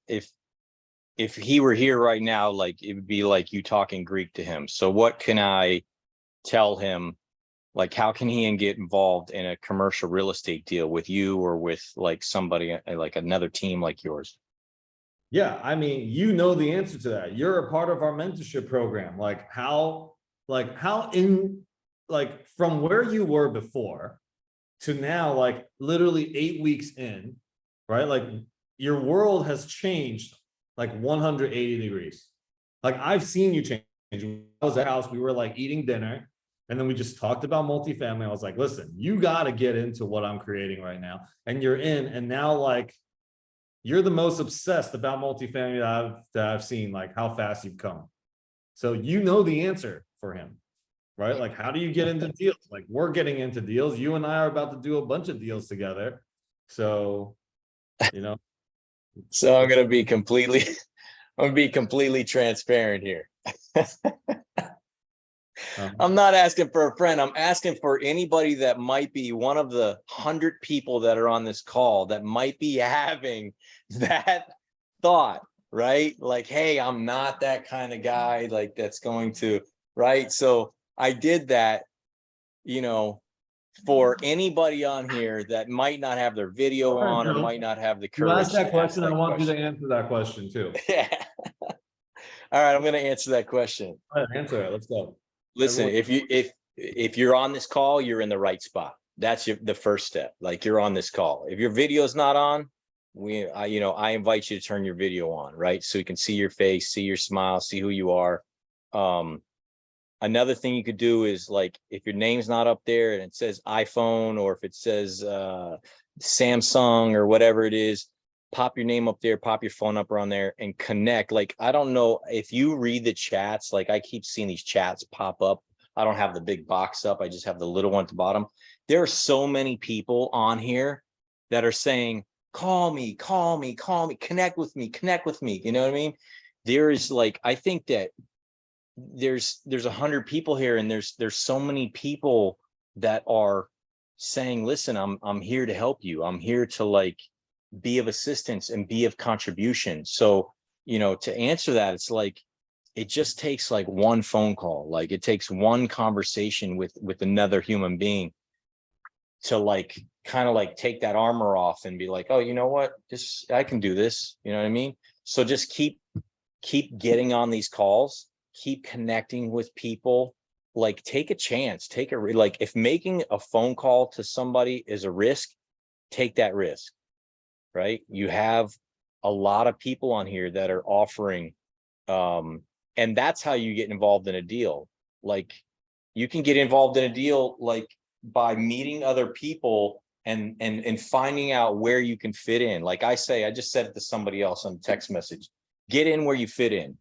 [SPEAKER 7] if he were here right now, like it would be like you talking Greek to him. So what can I tell him? Like, how can he get involved in a commercial real estate deal with you or with like somebody, like another team like yours?
[SPEAKER 1] Yeah, I mean, the answer to that. You're a part of our mentorship program. From where you were before to now, like literally 8 weeks in, right? Like your world has changed like 180 degrees. Like I've seen you change. I was at the house, we were like eating dinner, and then we just talked about multifamily. I was like, listen, you got to get into what I'm creating right now. And you're in, and now like you're the most obsessed about multifamily that I've seen, like how fast you've come. So the answer for him, right? Like, how do you get into deals? Like we're getting into deals. You and I are about to do a bunch of deals together. So,
[SPEAKER 7] So I'm gonna be completely transparent here. I'm not asking for a friend. I'm asking for anybody that might be one of the 100 people that are on this call that might be having that thought, right? Like, hey, I'm not that kind of guy, like that's going to, right? So I did that, for anybody on here that might not have their video on or might not have the courage.
[SPEAKER 1] You asked that question. I want you to answer that question too.
[SPEAKER 7] Yeah. All right, I'm going to answer that question.
[SPEAKER 1] All right, answer it. Let's go.
[SPEAKER 7] Listen, if if you're on this call, you're in the right spot. That's the first step. Like, you're on this call. If your video's not on, I invite you to turn your video on, right? So you can see your face, see your smile, see who you are. Another thing you could do is, like, if your name's not up there and it says iPhone, or if it says Samsung or whatever it is, pop your name up there, pop your phone number on there and connect. Like, I don't know if you read the chats, like I keep seeing these chats pop up. I don't have the big box up. I just have the little one at the bottom. There are so many people on here that are saying, call me, connect with me. You know what I mean? There is, like, I think that there's 100 people here, and there's so many people that are saying, listen, I'm here to help you. I'm here to, like, be of assistance and be of contribution. So, to answer that, it's like, it just takes like one phone call. Like, it takes one conversation with another human being to, like, kind of like take that armor off and be like, oh, you know what, I can do this. You know what I mean? So just keep getting on these calls, keep connecting with people. Like, take a chance, like, if making a phone call to somebody is a risk, take that risk, right? You have a lot of people on here that are offering, and that's how you get involved in a deal. Like, you can get involved in a deal, like, by meeting other people and finding out where you can fit in. Like I just said it to somebody else on text message, get in where you fit in.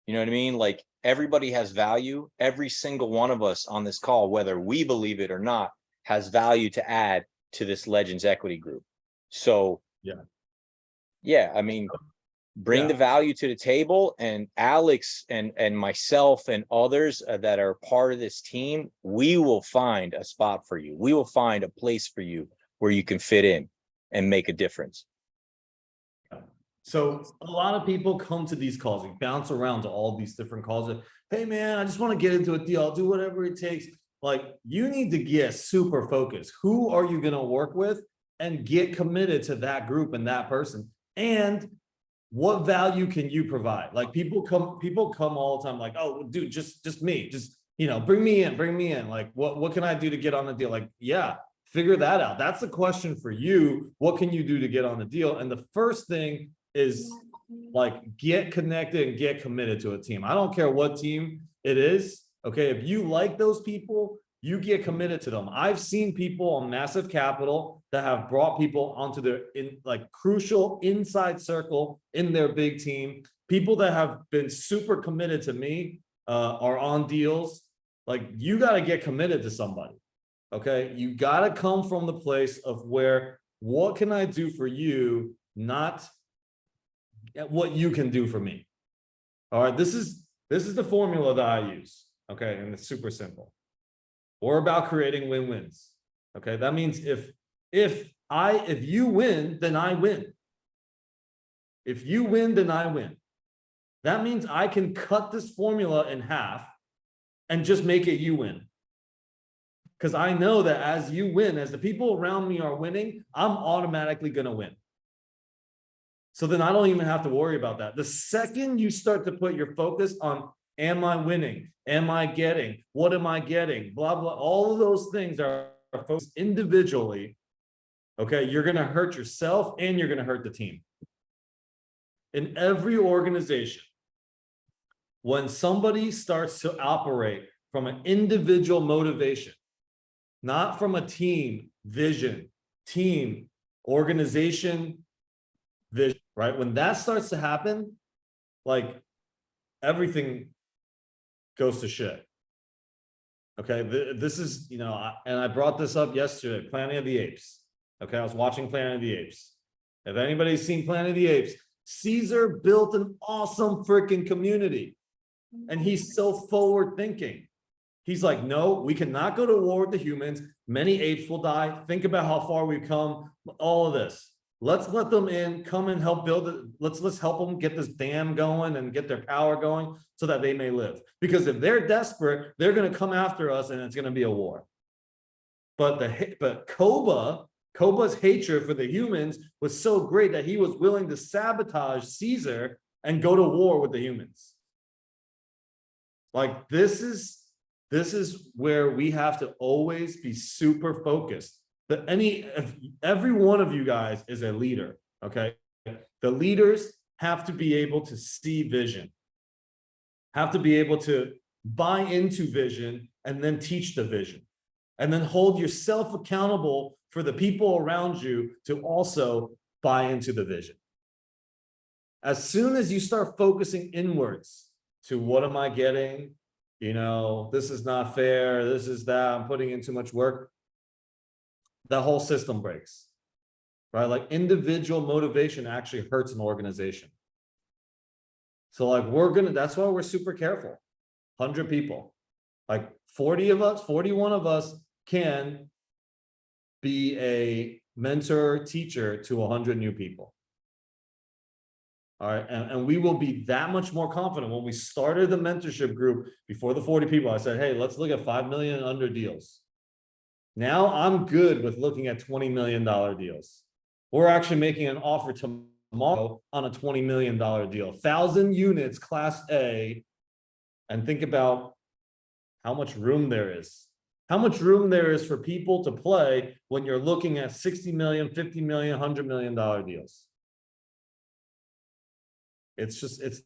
[SPEAKER 7] You know what I mean? Like, everybody has value. Every single one of us on this call, whether we believe it or not, has value to add to this Legends Equity Group. So yeah, I mean, bring the value to the table, and Alex and myself and others that are part of this team, we will find a spot for you. We will find a place for you where you can fit in and make a difference.
[SPEAKER 1] So a lot of people come to these calls, we bounce around to all these different calls. Hey man, I just want to get into a deal. I'll do whatever it takes. Like, you need to get super focused. Who are you going to work with, and get committed to that group and that person? And what value can you provide? Like, people come all the time, like, oh, dude, just me, bring me in. Like, what can I do to get on the deal? Like, yeah, figure that out. That's the question for you. What can you do to get on the deal? And the first thing is, like, get connected and get committed to a team. I don't care what team it is. Okay. If you like those people, you get committed to them. I've seen people on Massive Capital that have brought people onto their crucial inside circle in their big team. People that have been super committed to me are on deals. Like, you got to get committed to somebody. Okay. You got to come from the place of where, what can I do for you? Not what you can do for me. All right. This is the formula that I use. Okay. And it's super simple. We're about creating win-wins. Okay. That means if you win, then I win. If you win, then I win. That means I can cut this formula in half and just make it you win. Because I know that as you win, as the people around me are winning, I'm automatically going to win. So then I don't even have to worry about that. The second you start to put your focus on, am I winning? Am I getting? What am I getting? Blah, blah. All of those things are focused individually. Okay. You're going to hurt yourself and you're going to hurt the team. In every organization, when somebody starts to operate from an individual motivation, not from a team vision, team organization vision, right? When that starts to happen, like, everything goes to shit. Okay, this is, and I brought this up yesterday, Planet of the Apes. Okay, I was watching Planet of the Apes. If anybody's seen Planet of the Apes, Caesar built an awesome freaking community. And he's so forward thinking. He's like, no, we cannot go to war with the humans. Many apes will die. Think about how far we've come, all of this. Let's let them in, come and help build it. Let's help them get this dam going and get their power going so that they may live. Because if they're desperate, they're going to come after us and it's going to be a war. But Koba's hatred for the humans was so great that he was willing to sabotage Caesar and go to war with the humans. Like, this is this is where we have to always be super focused. That every one of you guys is a leader, okay? The leaders have to be able to see vision, have to be able to buy into vision and then teach the vision, and then hold yourself accountable for the people around you to also buy into the vision. As soon as you start focusing inwards to what am I getting? You know, this is not fair. This is that. I'm putting in too much work. The whole system breaks, right? Like individual motivation actually hurts an organization. So like that's why we're super careful. 100 people, like 40 of us, 41 of us can be a mentor teacher to 100 new people. All right, and we will be that much more confident. When we started the mentorship group before the 40 people, I said, hey, let's look at 5 million and under deals. Now I'm good with looking at $20 million deals. We're actually making an offer tomorrow on a $20 million deal, 1,000 units, Class A. And think about how much room there is. How much room there is for people to play when you're looking at 60 million, 50 million, $100 million deals. It's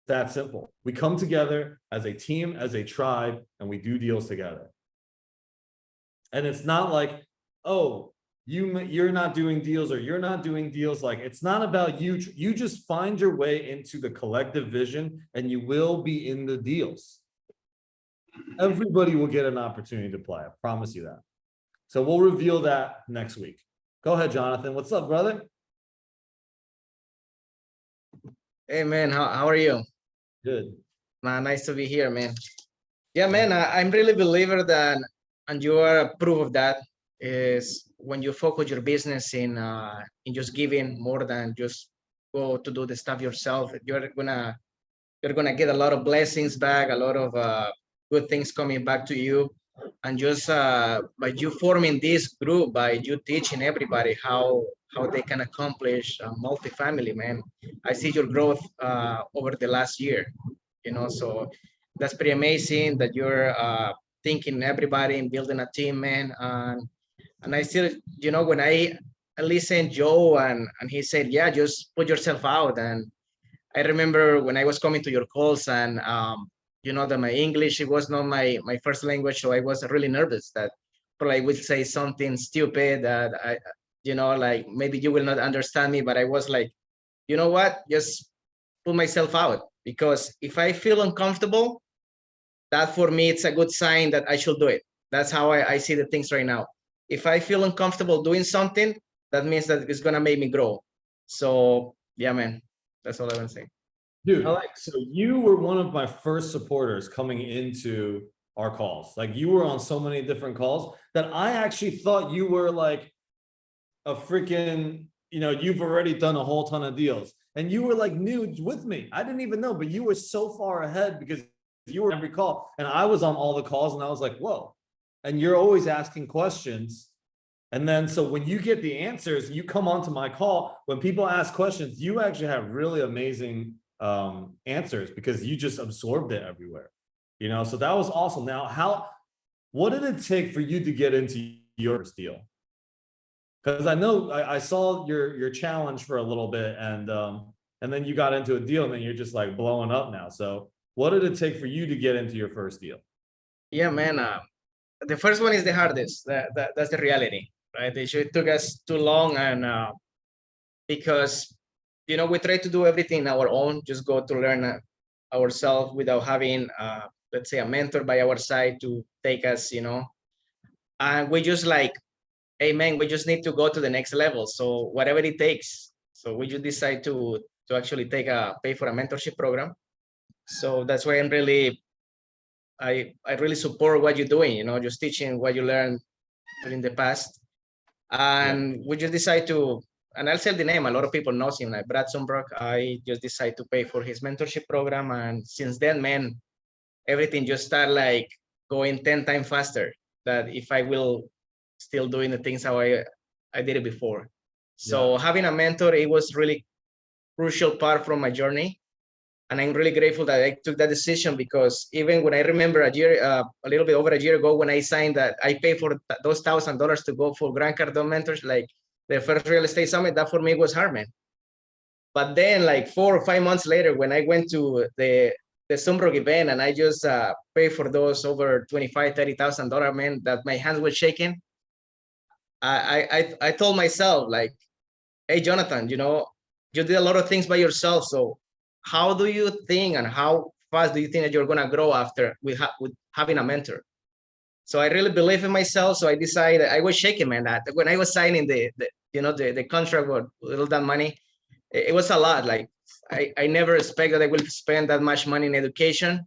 [SPEAKER 1] that simple. We come together as a team, as a tribe, and we do deals together. And it's not like, oh, you're not doing deals or you're not doing deals. Like, it's not about you. You just find your way into the collective vision and you will be in the deals. Everybody will get an opportunity to play. I promise you that. So we'll reveal that next week. Go ahead, Jonathan. What's up, brother?
[SPEAKER 8] Hey man, how are you?
[SPEAKER 1] Good.
[SPEAKER 8] Man, nice to be here, man. Yeah, man, I'm really a believer that, and you are a proof of that, is when you focus your business in just giving more than just go to do the stuff yourself, you're gonna get a lot of blessings back, a lot of good things coming back to you. And just by you forming this group, by you teaching everybody how they can accomplish multifamily, man. I see your growth over the last year, you know, so that's pretty amazing that you're thinking everybody and building a team, man. And I still, you know, when I listened Joe and he said, yeah, just put yourself out. And I remember when I was coming to your calls and you know, that my English, it was not my first language, so I was really nervous that probably I would say something stupid that I, you know, like maybe you will not understand me, but I was like, you know what, just put myself out, because if I feel uncomfortable, that for me, it's a good sign that I should do it. That's how I see the things right now. If I feel uncomfortable doing something, that means that it's gonna make me grow. So yeah, man, that's all I want to say.
[SPEAKER 1] Dude, so you were one of my first supporters coming into our calls. Like, you were on so many different calls that I actually thought you were like a freaking, you know, you've already done a whole ton of deals. And you were like new with me. I didn't even know, but you were so far ahead because you were on every call. And I was on all the calls and I was like, whoa. And you're always asking questions. And then, so when you get the answers, you come onto my call, when people ask questions, you actually have really amazing answers because you just absorbed it everywhere, you know. So that was awesome. Now, what did it take for you to get into your first deal? Because I know I saw your challenge for a little bit, and then you got into a deal, and then you're just like blowing up now. So what did it take for you to get into your first deal?
[SPEAKER 8] Yeah, man. The first one is the hardest. That's the reality, right? It took us too long, and because, you know, we try to do everything on our own, just go to learn ourselves without having, let's say, a mentor by our side to take us, you know. And we just like, hey, man, we just need to go to the next level. So whatever it takes. So we just decide to actually pay for a mentorship program. So that's why I really support what you're doing, you know, just teaching what you learned in the past. And we just decide to, and I'll say the name, a lot of people know him, like Brad Sunbrook. I just decided to pay for his mentorship program. And since then, man, everything just started like going 10 times faster, that if I will still doing the things how I did it before. So having a mentor, it was really crucial part from my journey. And I'm really grateful that I took that decision, because even when I remember a little bit over a year ago, when I signed that, I paid for those $1,000 to go for Grant Cardone Mentors, like the first real estate summit, that for me was hard, man. But then like 4 or 5 months later, when I went to the Sunbrook event and I just paid for those over $25,000-$30,000, man, that my hands were shaking. I told myself, like, hey, Jonathan, you did a lot of things by yourself. So how do you think, and how fast do you think that you're gonna grow after with having a mentor? So I really believe in myself. So I decided, I was shaking, man, that when I was signing the contract with all that money, it was a lot. Like I never expected I would spend that much money in education,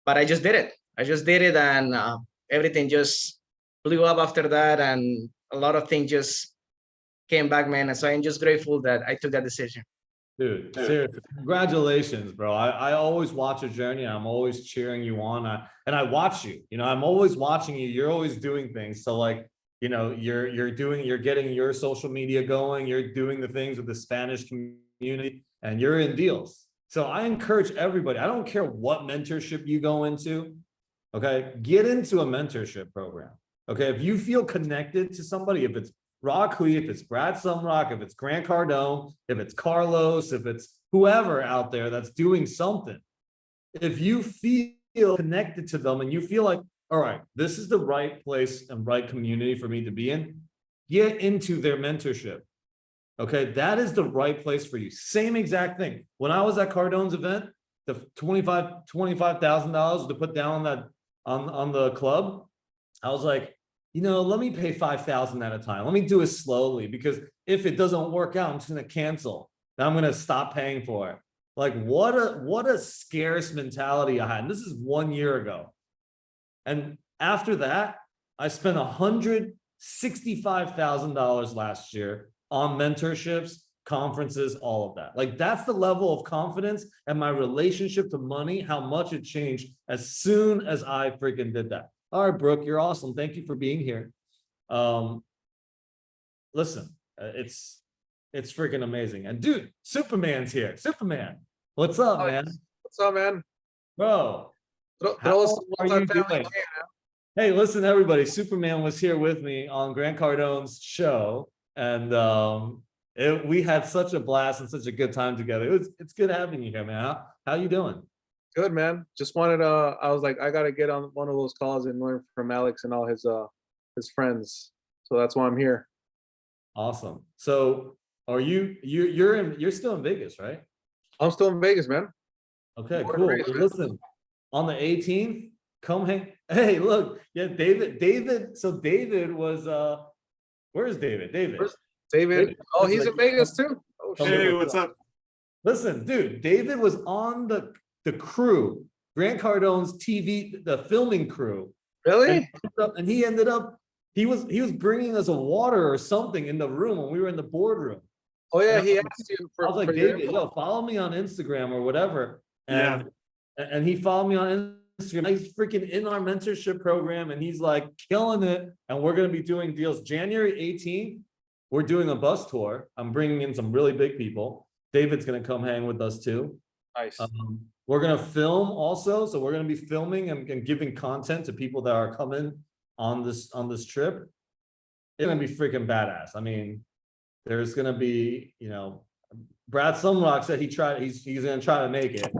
[SPEAKER 8] but I just did it. And everything just blew up after that, and a lot of things just came back, man. And so I'm just grateful that I took that decision.
[SPEAKER 1] Dude, seriously, congratulations, bro. I always watch your journey. I'm always cheering you on. And I watch you, I'm always watching you. You're always doing things. So like, you're getting your social media going. You're doing the things with the Spanish community, and you're in deals. So I encourage everybody, I don't care what mentorship you go into, okay? Get into a mentorship program, okay? If you feel connected to somebody, if it's Rock Lee, if it's Brad Sumrock, if it's Grant Cardone, if it's Carlos, if it's whoever out there that's doing something, if you feel connected to them and you feel like, all right, this is the right place and right community for me to be in, get into their mentorship. Okay, that is the right place for you. Same exact thing. When I was at Cardone's event, the $25,000 to put down on that on the club, I was like, let me pay 5,000 at a time. Let me do it slowly, because if it doesn't work out, I'm just gonna cancel. Then I'm gonna stop paying for it. Like what a scarce mentality I had. And this is 1 year ago. And after that, I spent $165,000 last year on mentorships, conferences, all of that. Like that's the level of confidence and my relationship to money, how much it changed as soon as I freaking did that. All right, Brooke, you're awesome. Thank you for being here. Listen, it's freaking amazing. And dude, Superman's here. Superman, what's up, man?
[SPEAKER 9] What's up, man?
[SPEAKER 1] Bro,
[SPEAKER 9] How
[SPEAKER 1] are you doing? Hey, listen, everybody. Superman was here with me on Grant Cardone's show, and we had such a blast and such a good time together. It's good having you here, man. How you doing?
[SPEAKER 9] Good, man. Just wanted I was like, I gotta get on one of those calls and learn from Alex and all his friends. So that's why I'm here.
[SPEAKER 1] Awesome. So are you're still in Vegas, right?
[SPEAKER 9] I'm still in Vegas, man.
[SPEAKER 1] Okay, cool. Well, listen, on the 18th, come hang. Hey, look, yeah, David. So David was where's David?
[SPEAKER 9] David. Oh, he's in Vegas too. Oh, shit.
[SPEAKER 10] Hey, what's up?
[SPEAKER 1] Listen, dude, David was on the crew, Grant Cardone's TV, the filming crew.
[SPEAKER 9] Really?
[SPEAKER 1] And he ended up, he was bringing us a water or something in the room when we were in the boardroom.
[SPEAKER 9] Oh yeah,
[SPEAKER 1] And
[SPEAKER 9] he asked you for.
[SPEAKER 1] I was like, David, yo, follow me on Instagram or whatever. And he followed me on Instagram. He's freaking in our mentorship program, and he's like killing it. And we're gonna be doing deals. January 18th, we're doing a bus tour. I'm bringing in some really big people. David's gonna come hang with us too.
[SPEAKER 9] Nice.
[SPEAKER 1] We're gonna film also, so we're gonna be filming and giving content to people that are coming on this trip. It's gonna be freaking badass. I mean, there's gonna be, Brad Sumrock said he's gonna try to make it.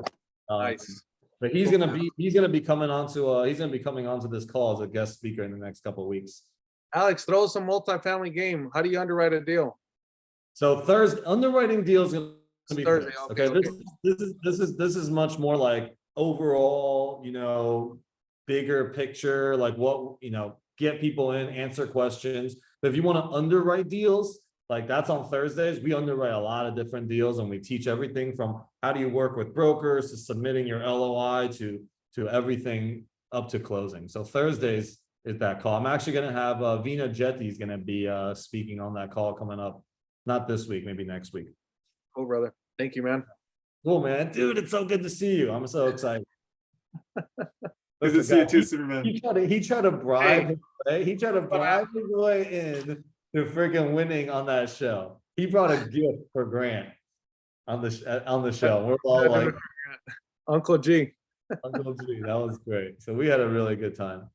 [SPEAKER 9] Nice.
[SPEAKER 1] But he's gonna be coming onto this call as a guest speaker in the next couple of weeks.
[SPEAKER 9] Alex, throw some multifamily game. How do you underwrite a deal?
[SPEAKER 1] So Thursday, underwriting deals gonna be
[SPEAKER 9] Thursday.
[SPEAKER 1] Thursday. Okay. This is much more like overall, bigger picture, like what, get people in, answer questions. But if you want to underwrite deals, like that's on Thursdays. We underwrite a lot of different deals, and we teach everything from how do you work with brokers to submitting your LOI to everything up to closing. So Thursdays is that call. I'm actually going to have Vina Jetty is going to be speaking on that call coming up. Not this week, maybe next week.
[SPEAKER 9] Cool, brother. Thank you, man.
[SPEAKER 1] Cool, man. Dude, it's so good to see you. I'm so excited.
[SPEAKER 10] Good to see you too, Superman.
[SPEAKER 1] He tried to bribe his way. He tried to bribe his way in to freaking winning on that show. He brought a gift for Grant on the show. We're all like,
[SPEAKER 9] Uncle G.
[SPEAKER 1] Uncle G, that was great. So we had a really good time.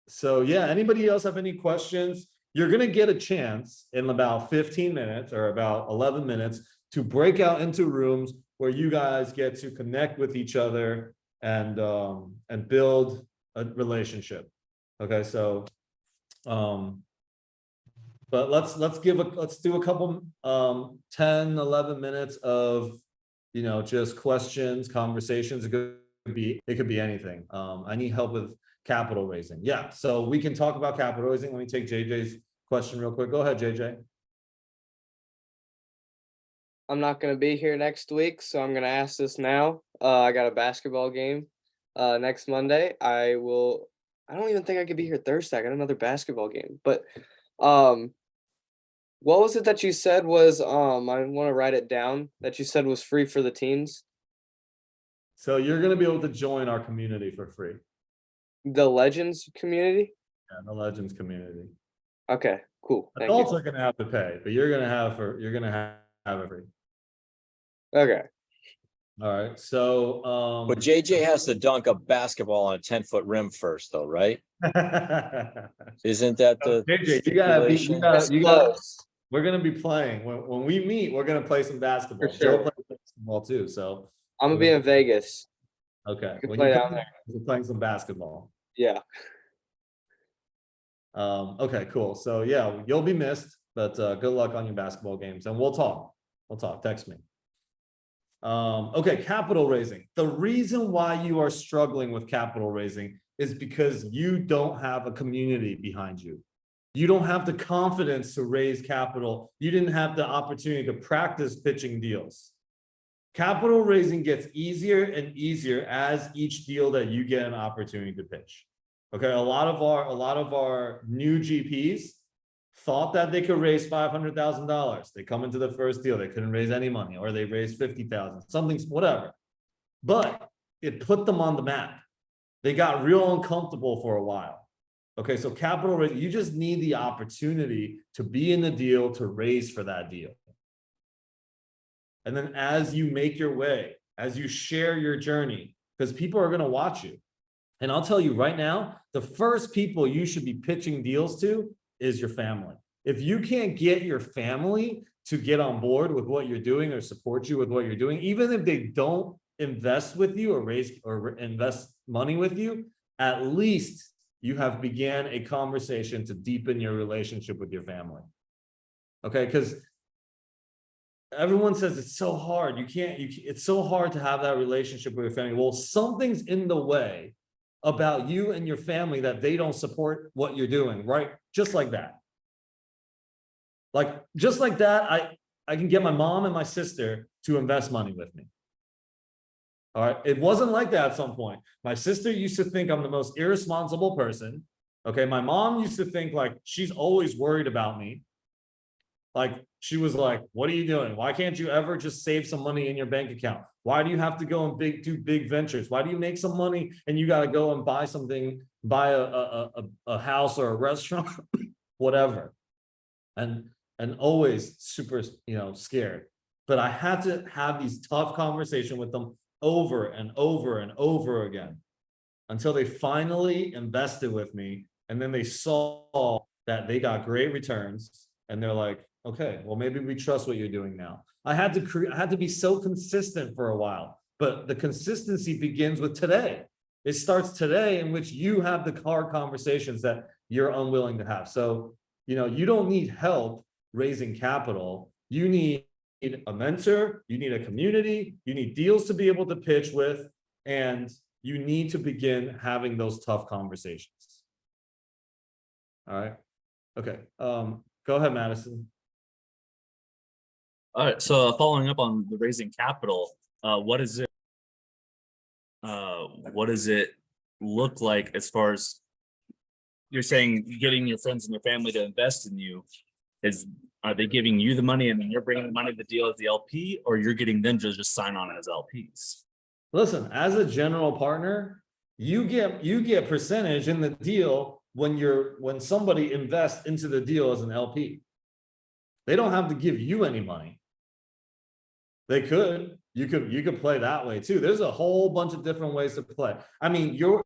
[SPEAKER 1] So yeah, anybody else have any questions? You're gonna get a chance in about 15 minutes or about 11 minutes to break out into rooms where you guys get to connect with each other and build a relationship. Okay, so but let's do a couple 10, 11 minutes of just questions, conversations. It could be anything. I need help with capital raising. Yeah, so we can talk about capital raising. Let me take JJ's question real quick. Go ahead, JJ.
[SPEAKER 5] I'm not gonna be here next week, so I'm gonna ask this now. I got a basketball game next Monday. I don't even think I could be here Thursday. I got another basketball game. But what was it that you said was I want to write it down, that you said was free for the teens?
[SPEAKER 1] So you're gonna be able to join our community for free.
[SPEAKER 5] The Legends community?
[SPEAKER 1] Yeah, the Legends community.
[SPEAKER 5] Okay, cool. Thank
[SPEAKER 1] Adults
[SPEAKER 5] you.
[SPEAKER 1] are gonna have to pay, but you're gonna have it free.
[SPEAKER 5] Okay.
[SPEAKER 1] All right. So
[SPEAKER 7] But JJ has to dunk a basketball on a 10-foot rim first, though, right? Isn't that the
[SPEAKER 1] JJ,
[SPEAKER 7] stipulation?
[SPEAKER 1] you gotta we're gonna be playing. When we meet, we're gonna play some basketball.
[SPEAKER 5] For sure.
[SPEAKER 1] Joe plays basketball too, so
[SPEAKER 5] I'm gonna be in Vegas.
[SPEAKER 1] okay.
[SPEAKER 5] can
[SPEAKER 1] When
[SPEAKER 5] play
[SPEAKER 1] you
[SPEAKER 5] down
[SPEAKER 1] come,
[SPEAKER 5] there.
[SPEAKER 1] we're playing some basketball.
[SPEAKER 5] Yeah.
[SPEAKER 1] Okay, cool. So yeah, you'll be missed, but good luck on your basketball games, and we'll talk. Text me. Okay, capital raising. The reason why you are struggling with capital raising is because you don't have a community behind you. You don't have the confidence to raise capital. You didn't have the opportunity to practice pitching deals. Capital raising gets easier and easier as each deal that you get an opportunity to pitch. Okay, a lot of our new GPs thought that they could raise $500,000. They come into the first deal, they couldn't raise any money, or they raised 50,000, something, whatever. But it put them on the map. They got real uncomfortable for a while. Okay, so capital raise, you just need the opportunity to be in the deal, to raise for that deal. And then as you make your way, as you share your journey, because people are going to watch you. And I'll tell you right now, the first people you should be pitching deals to is your family. If you can't get your family to get on board with what you're doing or support you with what you're doing, even if they don't invest with you or raise or invest money with you, at least you have began a conversation to deepen your relationship with your family. Okay, because everyone says it's so hard. It's so hard to have that relationship with your family. Well, something's in the way about you and your family that they don't support what you're doing, right? Just like that. Just like that, I can get my mom and my sister to invest money with me. All right. It wasn't like that at some point. My sister used to think I'm the most irresponsible person. Okay. My mom used to think like she's always worried about me. Like she was like, what are you doing? Why can't you ever just save some money in your bank account? Why do you have to go and do big ventures? Why do you make some money and you got to go and buy something, buy a house or a restaurant, whatever. And always super, scared. But I had to have these tough conversations with them over and over and over again until they finally invested with me. And then they saw that they got great returns and they're like, okay, well, maybe we trust what you're doing now. I had to be so consistent for a while, but the consistency begins with today. It starts today in which you have the hard conversations that you're unwilling to have. So, you don't need help raising capital. You need a mentor, you need a community, you need deals to be able to pitch with, and you need to begin having those tough conversations. All right. Okay. Go ahead, Madison.
[SPEAKER 11] All right. So following up on the raising capital, what does it look like as far as you're saying getting your friends and your family to invest in you? Are they giving you the money and then you're bringing the money to the deal as the LP, or you're getting them to just sign on as LPs?
[SPEAKER 1] Listen, as a general partner, you get percentage in the deal when somebody invests into the deal as an LP. They don't have to give you any money. They could. You could play that way too. There's a whole bunch of different ways to play. I mean, you're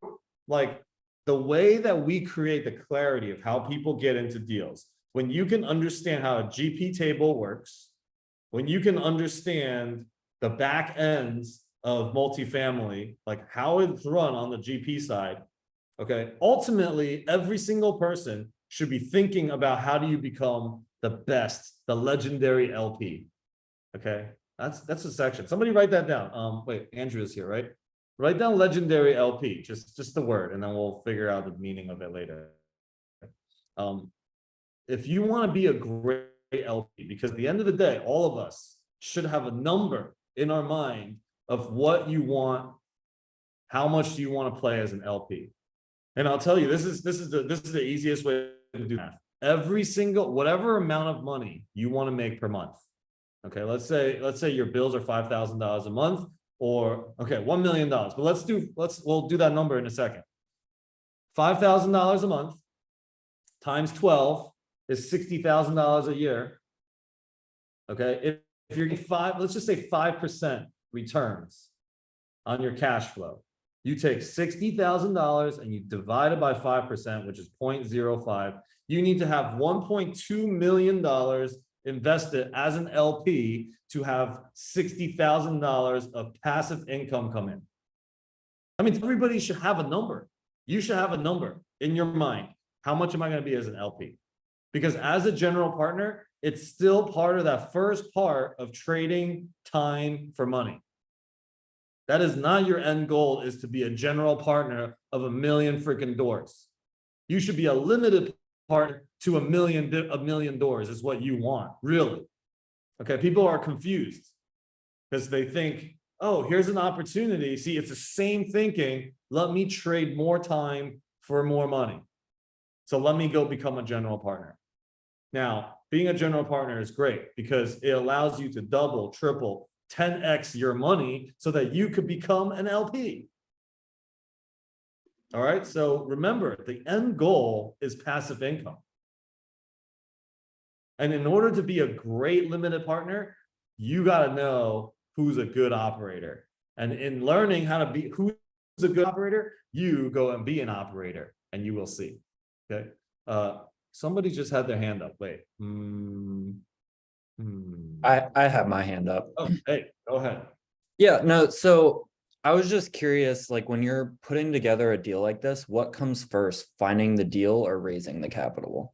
[SPEAKER 1] like the way that we create the clarity of how people get into deals, when you can understand how a GP table works, when you can understand the back ends of multifamily, like how it's run on the GP side, okay, ultimately, every single person should be thinking about how do you become the best, the legendary LP, okay? That's a section. Somebody write that down. Wait, Andrew is here, right? Write down legendary LP, just the word, and then we'll figure out the meaning of it later. If you want to be a great LP, because at the end of the day, all of us should have a number in our mind of what you want, how much do you want to play as an LP. And I'll tell you, this is the easiest way to do that. Every single, whatever amount of money you want to make per month. Okay, let's say your bills are $5,000 a month, or okay, $1 million. But we'll do that number in a second. $5,000 a month times 12 is $60,000 a year. Okay, if you're getting let's just say 5% returns on your cash flow. You take $60,000 and you divide it by 5%, which is 0.05. You need to have $1.2 million invested as an LP to have $60,000 of passive income come in. I mean, everybody should have a number. You should have a number in your mind. How much am I going to be as an LP? Because as a general partner, it's still part of that first part of trading time for money. That is not your end goal, is to be a general partner of a million freaking doors. You should be a limited partner to a million doors is what you want, really. Okay, people are confused because they think, oh, here's an opportunity. See, it's the same thinking. Let me trade more time for more money. So let me go become a general partner. Now, being a general partner is great because it allows you to double, triple, 10x your money so that you could become an LP. All right, so remember, the end goal is passive income. And in order to be a great limited partner, you got to know who's a good operator. And in learning how to be who's a good operator, you go and be an operator and you will see. Okay. Somebody just had their hand up. Wait.
[SPEAKER 12] I have my hand up.
[SPEAKER 1] Oh, hey, go ahead.
[SPEAKER 12] Yeah, no, so I was just curious, like when you're putting together a deal like this, what comes first, finding the deal or raising the capital?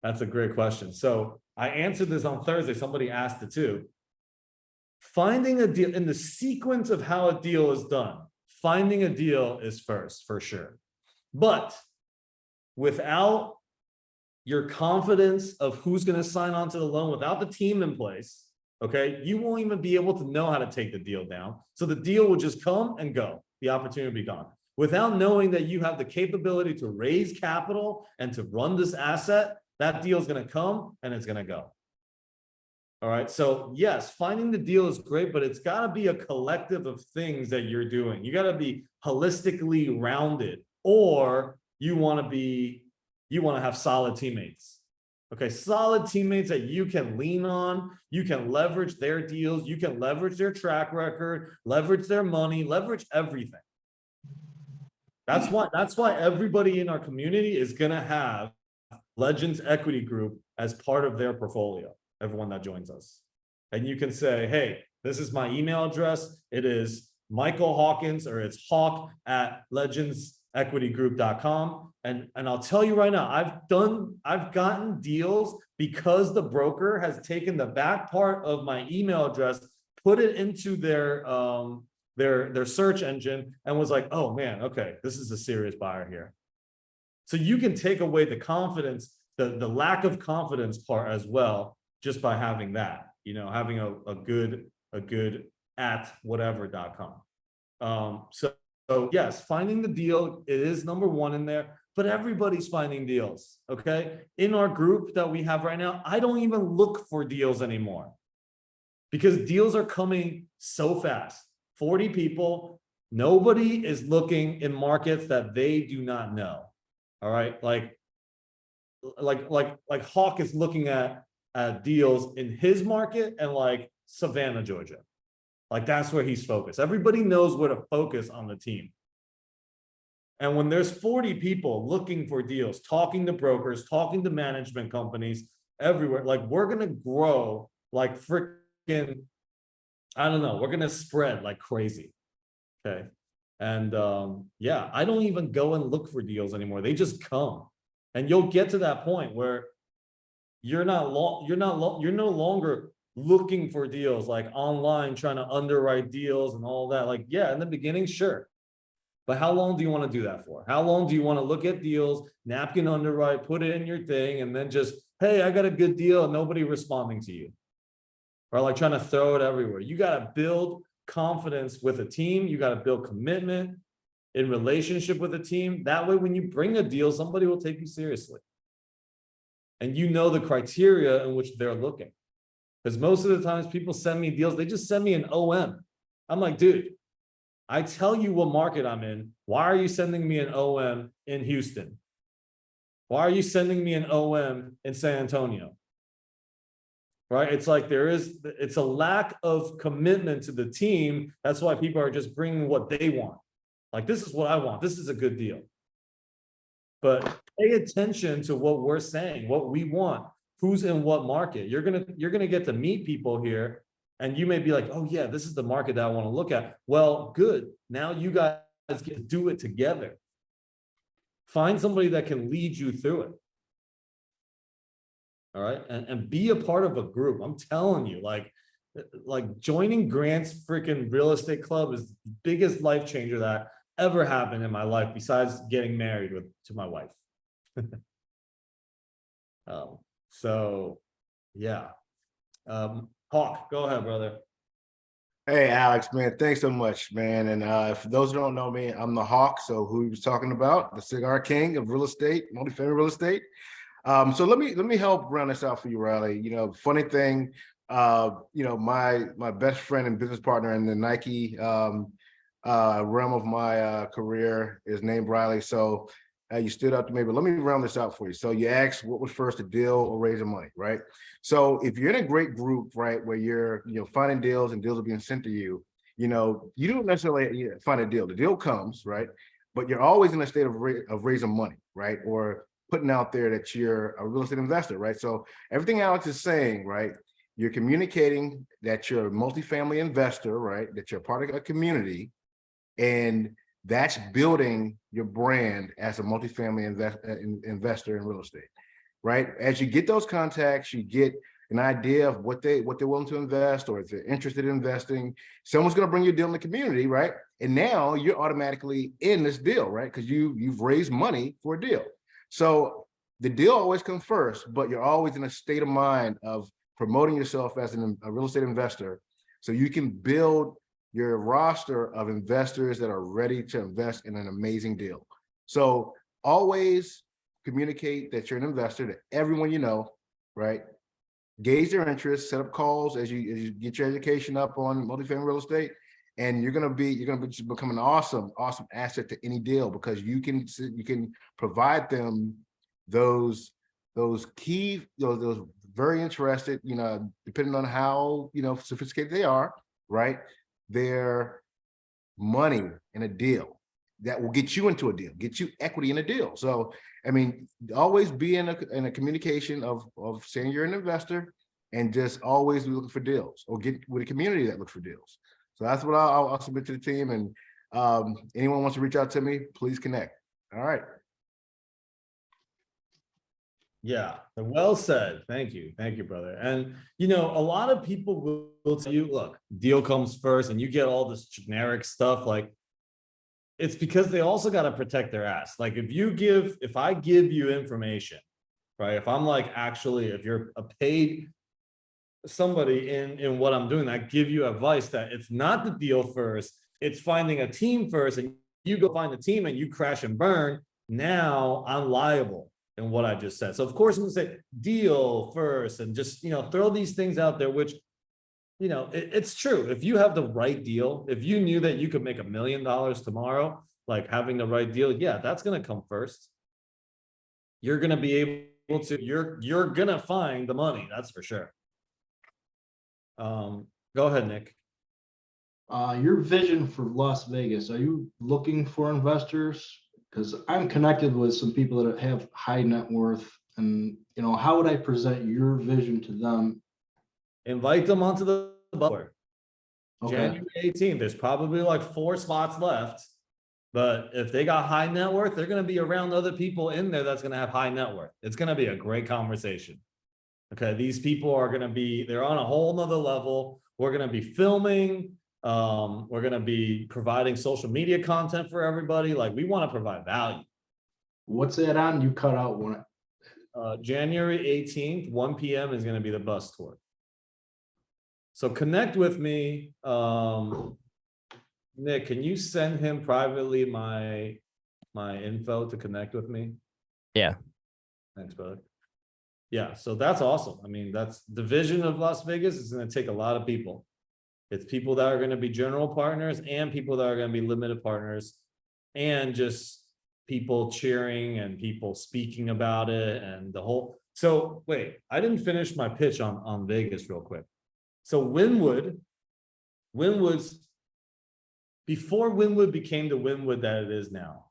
[SPEAKER 1] That's a great question. So I answered this on Thursday. Somebody asked it too. Finding a deal in the sequence of how a deal is done, finding a deal is first for sure. But without your confidence of who's going to sign on to the loan, without the team in place, okay, you won't even be able to know how to take the deal down. So the deal will just come and go. The opportunity will be gone. Without knowing that you have the capability to raise capital and to run this asset, that deal is going to come and it's going to go. All right. So yes, finding the deal is great, but it's got to be a collective of things that you're doing. You got to be holistically rounded, or you want to have solid teammates. Okay. Solid teammates that you can lean on, you can leverage their deals, you can leverage their track record, leverage their money, leverage everything. That's why everybody in our community is going to have Legends Equity Group as part of their portfolio, everyone that joins us. And you can say, hey, this is my email address. It is Michael Hawkins, or it's hawk@legendsequitygroup.com. And I'll tell you right now, I've gotten deals because the broker has taken the back part of my email address, put it into their search engine, and was like, oh man, okay, this is a serious buyer here. So you can take away the confidence, the lack of confidence part as well, just by having that, having a good at whatever.com. So yes, finding the deal, it is number one in there, but everybody's finding deals. Okay. In our group that we have right now, I don't even look for deals anymore because deals are coming so fast. 40 people, nobody is looking in markets that they do not know. All right. Like Hawk is looking at deals in his market and like Savannah, Georgia. Like that's where he's focused. Everybody knows where to focus on the team. And when there's 40 people looking for deals, talking to brokers, talking to management companies everywhere, like we're going to grow like freaking, I don't know, we're going to spread like crazy. Okay. And yeah, I don't even go and look for deals anymore. They just come. And you'll get to that point where you're no longer looking for deals like online, trying to underwrite deals and all that. Like, yeah, in the beginning, sure. But how long do you want to do that for? How long do you want to look at deals, napkin underwrite, put it in your thing, and then just, hey, I got a good deal, and nobody responding to you? Or like trying to throw it everywhere. You got to build confidence with a team. You got to build commitment in relationship with a team. That way, when you bring a deal, somebody will take you seriously. And you know the criteria in which they're looking. Because most of the times people send me deals, they just send me an OM. I'm like, dude, I tell you what market I'm in. Why are you sending me an OM in Houston? Why are you sending me an OM in San Antonio? Right? It's like it's a lack of commitment to the team. That's why people are just bringing what they want. Like, this is what I want. This is a good deal. But pay attention to what we're saying, what we want, who's in what market. You're gonna get to meet people here, and you may be like, oh yeah, this is the market that I want to look at. Well, good. Now you guys get to do it together. Find somebody that can lead you through it. All right. And be a part of a group. I'm telling you, like joining Grant's freaking real estate club is the biggest life changer that ever happened in my life, besides getting married to my wife. So yeah. Hawk, go ahead, brother.
[SPEAKER 13] Hey, Alex, man, thanks so much, man. And for those who don't know me, I'm the Hawk. So who he was talking about, the cigar king of real estate, multifamily real estate. So let me help round this out for you, Riley. You know, funny thing, you know, my best friend and business partner in the Nike realm of my career is named Riley. So you stood up to me, but let me round this out for you. So you asked what was first, a deal or raising money, right? So if you're in a great group, right, where you're finding deals and deals are being sent to you, you don't necessarily find a deal. The deal comes, right? But you're always in a state of raising money, right? Or putting out there that you're a real estate investor, right? So everything Alex is saying, right? You're communicating that you're a multifamily investor, right? That you're part of a community, and that's building your brand as a multifamily investor in real estate, right? As you get those contacts, you get an idea of what they're willing to invest, or if they're interested in investing. Someone's going to bring you a deal in the community, right? And now you're automatically in this deal, right? Because you've raised money for a deal. So the deal always comes first, but you're always in a state of mind of promoting yourself as a real estate investor, so you can build your roster of investors that are ready to invest in an amazing deal. So always communicate that you're an investor to everyone you know, right? Gauge their interest, set up calls as you get your education up on multifamily real estate, and you're gonna become an awesome asset to any deal, because you can provide them those key, those very interested, depending on how sophisticated they are, right? Their money in a deal that will get you into a deal, get you equity in a deal. So, I mean, always be in a communication of saying you're an investor, and just always be looking for deals, or get with a community that looks for deals. So that's what I'll submit to the team. And anyone wants to reach out to me, please connect. All right.
[SPEAKER 1] Yeah, well said. Thank you, brother. And a lot of people will tell you, look, deal comes first, and you get all this generic stuff. Like, it's because they also got to protect their ass. Like, if I give you information, right? If I'm like, actually, if you're a paid somebody in what I'm doing, I give you advice that it's not the deal first, it's finding a team first, and you go find the team and you crash and burn. Now I'm liable in what I just said. So of course I'm gonna say deal first, and just throw these things out there, which it's true. If you have the right deal, if you knew that you could make $1 million tomorrow, like having the right deal, yeah, that's gonna come first. You're gonna be able to, you're gonna find the money, that's for sure. Go ahead, Nick.
[SPEAKER 14] your vision for Las Vegas, are you looking for investors? Because I'm connected with some people that have high net worth, and how would I present your vision to them?
[SPEAKER 1] Invite them onto the board.
[SPEAKER 14] Okay.
[SPEAKER 1] January 18th, there's probably like 4 spots left. But if they got high net worth, they're going to be around other people in there that's going to have high net worth. It's going to be a great conversation. Okay, these people are going to be, they're on a whole nother level. We're going to be filming. We're going to be providing social media content for everybody. Like, we want to provide value.
[SPEAKER 14] What's that on? You cut out one.
[SPEAKER 1] January 18th, 1 p.m. is going to be the bus tour. So connect with me. Nick, can you send him privately my info to connect with me?
[SPEAKER 15] Yeah.
[SPEAKER 1] Thanks, brother. Yeah, so that's awesome. I mean, that's the vision of Las Vegas. Is going to take a lot of people. It's people that are going to be general partners and people that are going to be limited partners, and just people cheering and people speaking about it and the whole. So wait, I didn't finish my pitch on Vegas real quick. So Wynwood's before Wynwood became the Wynwood that it is now.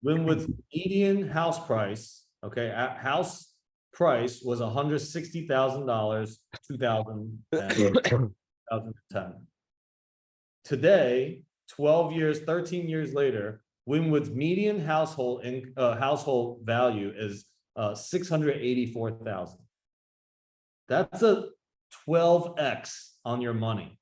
[SPEAKER 1] Wynwood's median house price, okay, house price was $160,000, 2010. Today, 13 years later, Wynwood's median household value is $684,000. That's a 12x on your money.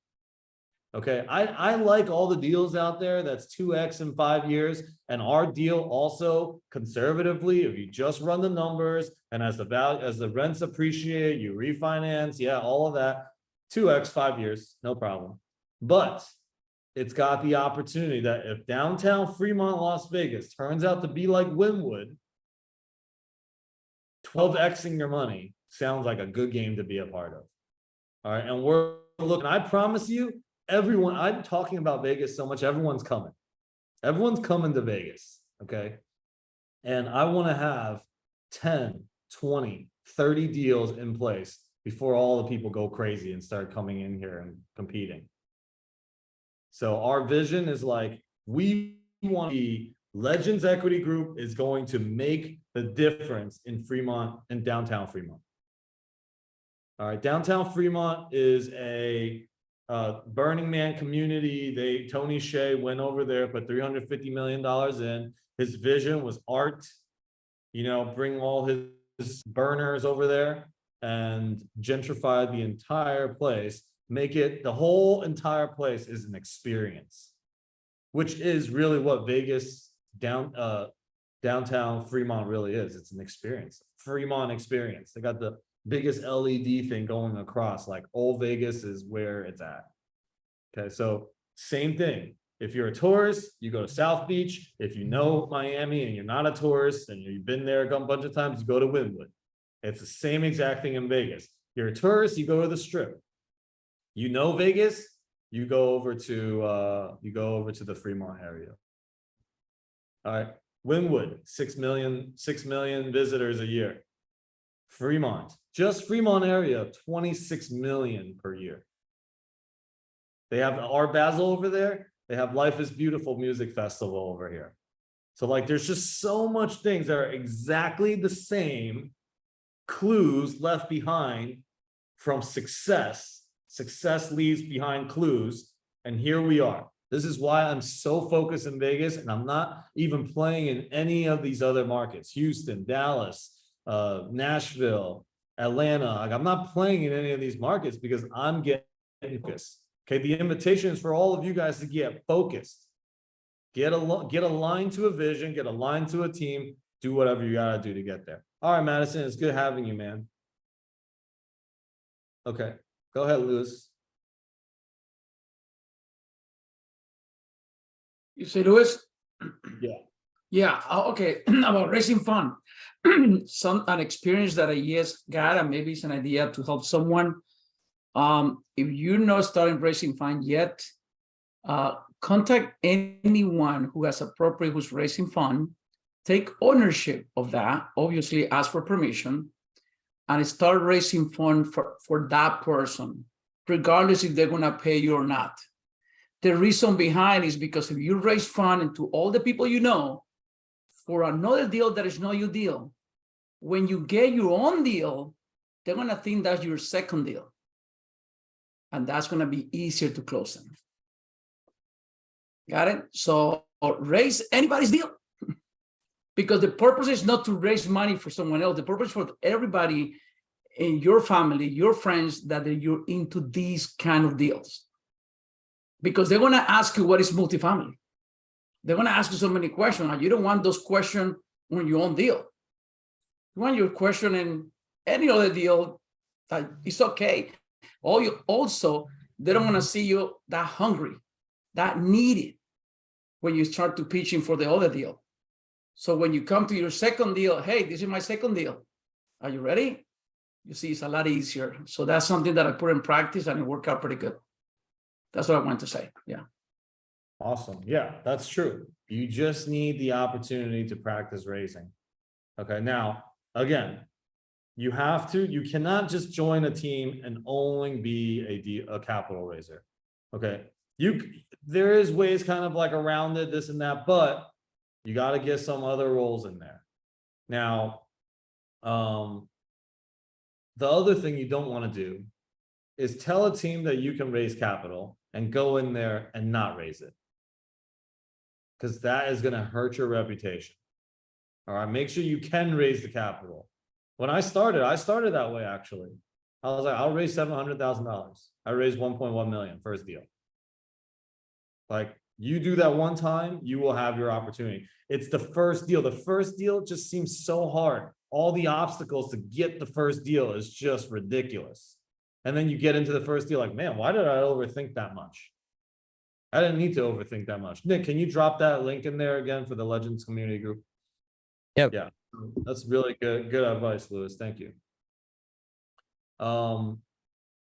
[SPEAKER 1] Okay, I like all the deals out there. That's 2x in 5 years. And our deal also, conservatively, if you just run the numbers and as the rents appreciate, you refinance, yeah, all of that, 2x 5 years, no problem. But it's got the opportunity that if downtown Fremont, Las Vegas turns out to be like Wynwood, 12xing your money sounds like a good game to be a part of. All right, and we're looking, I promise you, everyone, I'm talking about Vegas so much, everyone's coming. Everyone's coming to Vegas, okay? And I want to have 10, 20, 30 deals in place before all the people go crazy and start coming in here and competing. So our vision is like, we want to be, Legends Equity Group is going to make the difference in Fremont and downtown Fremont. All right, downtown Fremont is a Burning Man community. Tony Hsieh went over there, put $350 million in. His vision was art, bring all his burners over there and gentrify the entire place, make it, the whole entire place is an experience, which is really what Vegas downtown Fremont really is. It's an experience, Fremont experience. They got the biggest LED thing going across, like old Vegas is where it's at. Okay, so same thing. If you're a tourist, you go to South Beach. If you know Miami and you're not a tourist and you've been there a bunch of times, you go to Wynwood. It's the same exact thing in Vegas. You're a tourist, you go to the Strip. You know Vegas, you go over to the Fremont area. All right, Wynwood, 6 million visitors a year. Fremont, just Fremont area, 26 million per year. They have Art Basel over there. They have Life is Beautiful music festival over here. So like, there's just so much things that are exactly the same clues left behind from success. Success leaves behind clues. And here we are. This is why I'm so focused in Vegas, and I'm not even playing in any of these other markets, Houston, Dallas, Nashville, Atlanta. Like, I'm not playing in any of these markets because I'm getting focused. Okay, the invitation is for all of you guys to get focused, get aligned to a vision, get aligned to a team, do whatever you gotta do to get there. All right, Madison, it's good having you, man. Okay, go ahead, Lewis.
[SPEAKER 16] You say, Lewis?
[SPEAKER 1] Yeah.
[SPEAKER 16] Yeah, okay, about raising fund. An experience that I just got, and maybe it's an idea to help someone. If you're not starting raising fund yet, contact anyone who has a property who's raising fund, take ownership of that, obviously ask for permission, and start raising fund for that person, regardless if they're gonna pay you or not. The reason behind is because if you raise fund into all the people you know for another deal that is not your deal, when you get your own deal, they're gonna think that's your second deal. And that's gonna be easier to close them. Got it? So raise anybody's deal. Because the purpose is not to raise money for someone else. The purpose for everybody in your family, your friends, that you're into these kind of deals. Because they're gonna ask you what is multifamily. They're gonna ask you so many questions, and you don't want those questions on your own deal. You want your question in any other deal, that it's okay. Also, they don't wanna see you that hungry, that needy when you start to pitching for the other deal. So when you come to your second deal, hey, this is my second deal. Are you ready? You see, it's a lot easier. So that's something that I put in practice and it worked out pretty good. That's what I want to say. Yeah.
[SPEAKER 1] Awesome. Yeah, that's true. You just need the opportunity to practice raising. Okay, now, again, you cannot just join a team and only be a capital raiser. Okay, there is ways kind of like around it, this and that, but you got to get some other roles in there. Now, the other thing you don't want to do is tell a team that you can raise capital and go in there and not raise it. Because that is going to hurt your reputation. All right, make sure you can raise the capital. When I started that way, actually. I was like, I'll raise $700,000. I raised 1.1 million first deal. Like, you do that one time, you will have your opportunity. It's the first deal. The first deal just seems so hard. All the obstacles to get the first deal is just ridiculous. And then you get into the first deal like, man, why did I overthink that much? I didn't need to overthink that much. Nick, can you drop that link in there again for the Legends community group?
[SPEAKER 12] Yep.
[SPEAKER 1] Yeah, that's really good advice, Louis. Thank you.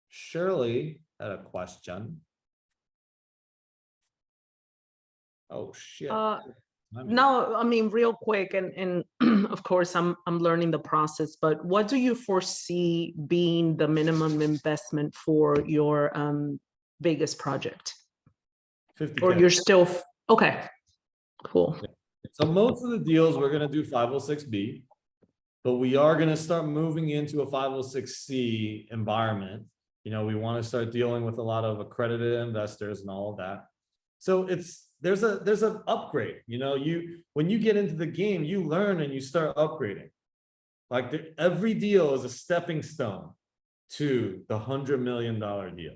[SPEAKER 1] Shirley had a question. Oh shit.
[SPEAKER 15] No, I mean, real quick, and of course I'm learning the process, but what do you foresee being the minimum investment for your biggest project?
[SPEAKER 1] 50K.
[SPEAKER 15] Or you're still okay, cool.
[SPEAKER 1] So most of the deals we're gonna do 506B, but we are gonna start moving into a 506C environment. You know, we want to start dealing with a lot of accredited investors and all of that. So there's an upgrade. You know, when you get into the game, you learn and you start upgrading. Like every deal is a stepping stone to the $100 million deal.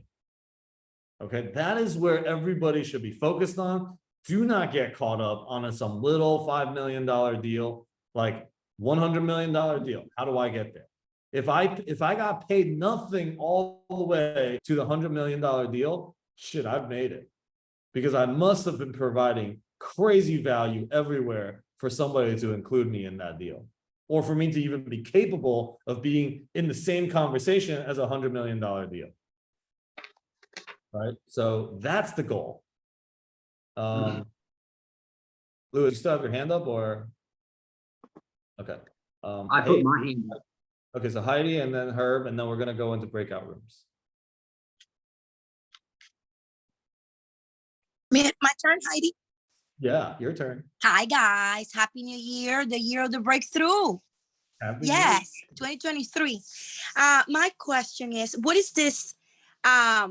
[SPEAKER 1] Okay, that is where everybody should be focused on. Do not get caught up on some little $5 million deal, like $100 million deal. How do I get there? If I got paid nothing all the way to the $100 million deal, shit, I've made it. Because I must have been providing crazy value everywhere for somebody to include me in that deal. Or for me to even be capable of being in the same conversation as a $100 million deal. Right? So that's the goal. Louis, you still have your hand up or? Okay.
[SPEAKER 4] I put my hand up.
[SPEAKER 1] Okay, so Heidi and then Herb, and then we're gonna go into breakout rooms.
[SPEAKER 17] My turn, Heidi.
[SPEAKER 1] Yeah, your turn.
[SPEAKER 17] Hi guys, happy new year, the year of the breakthrough. Yes, 2023. My question is, what is this? I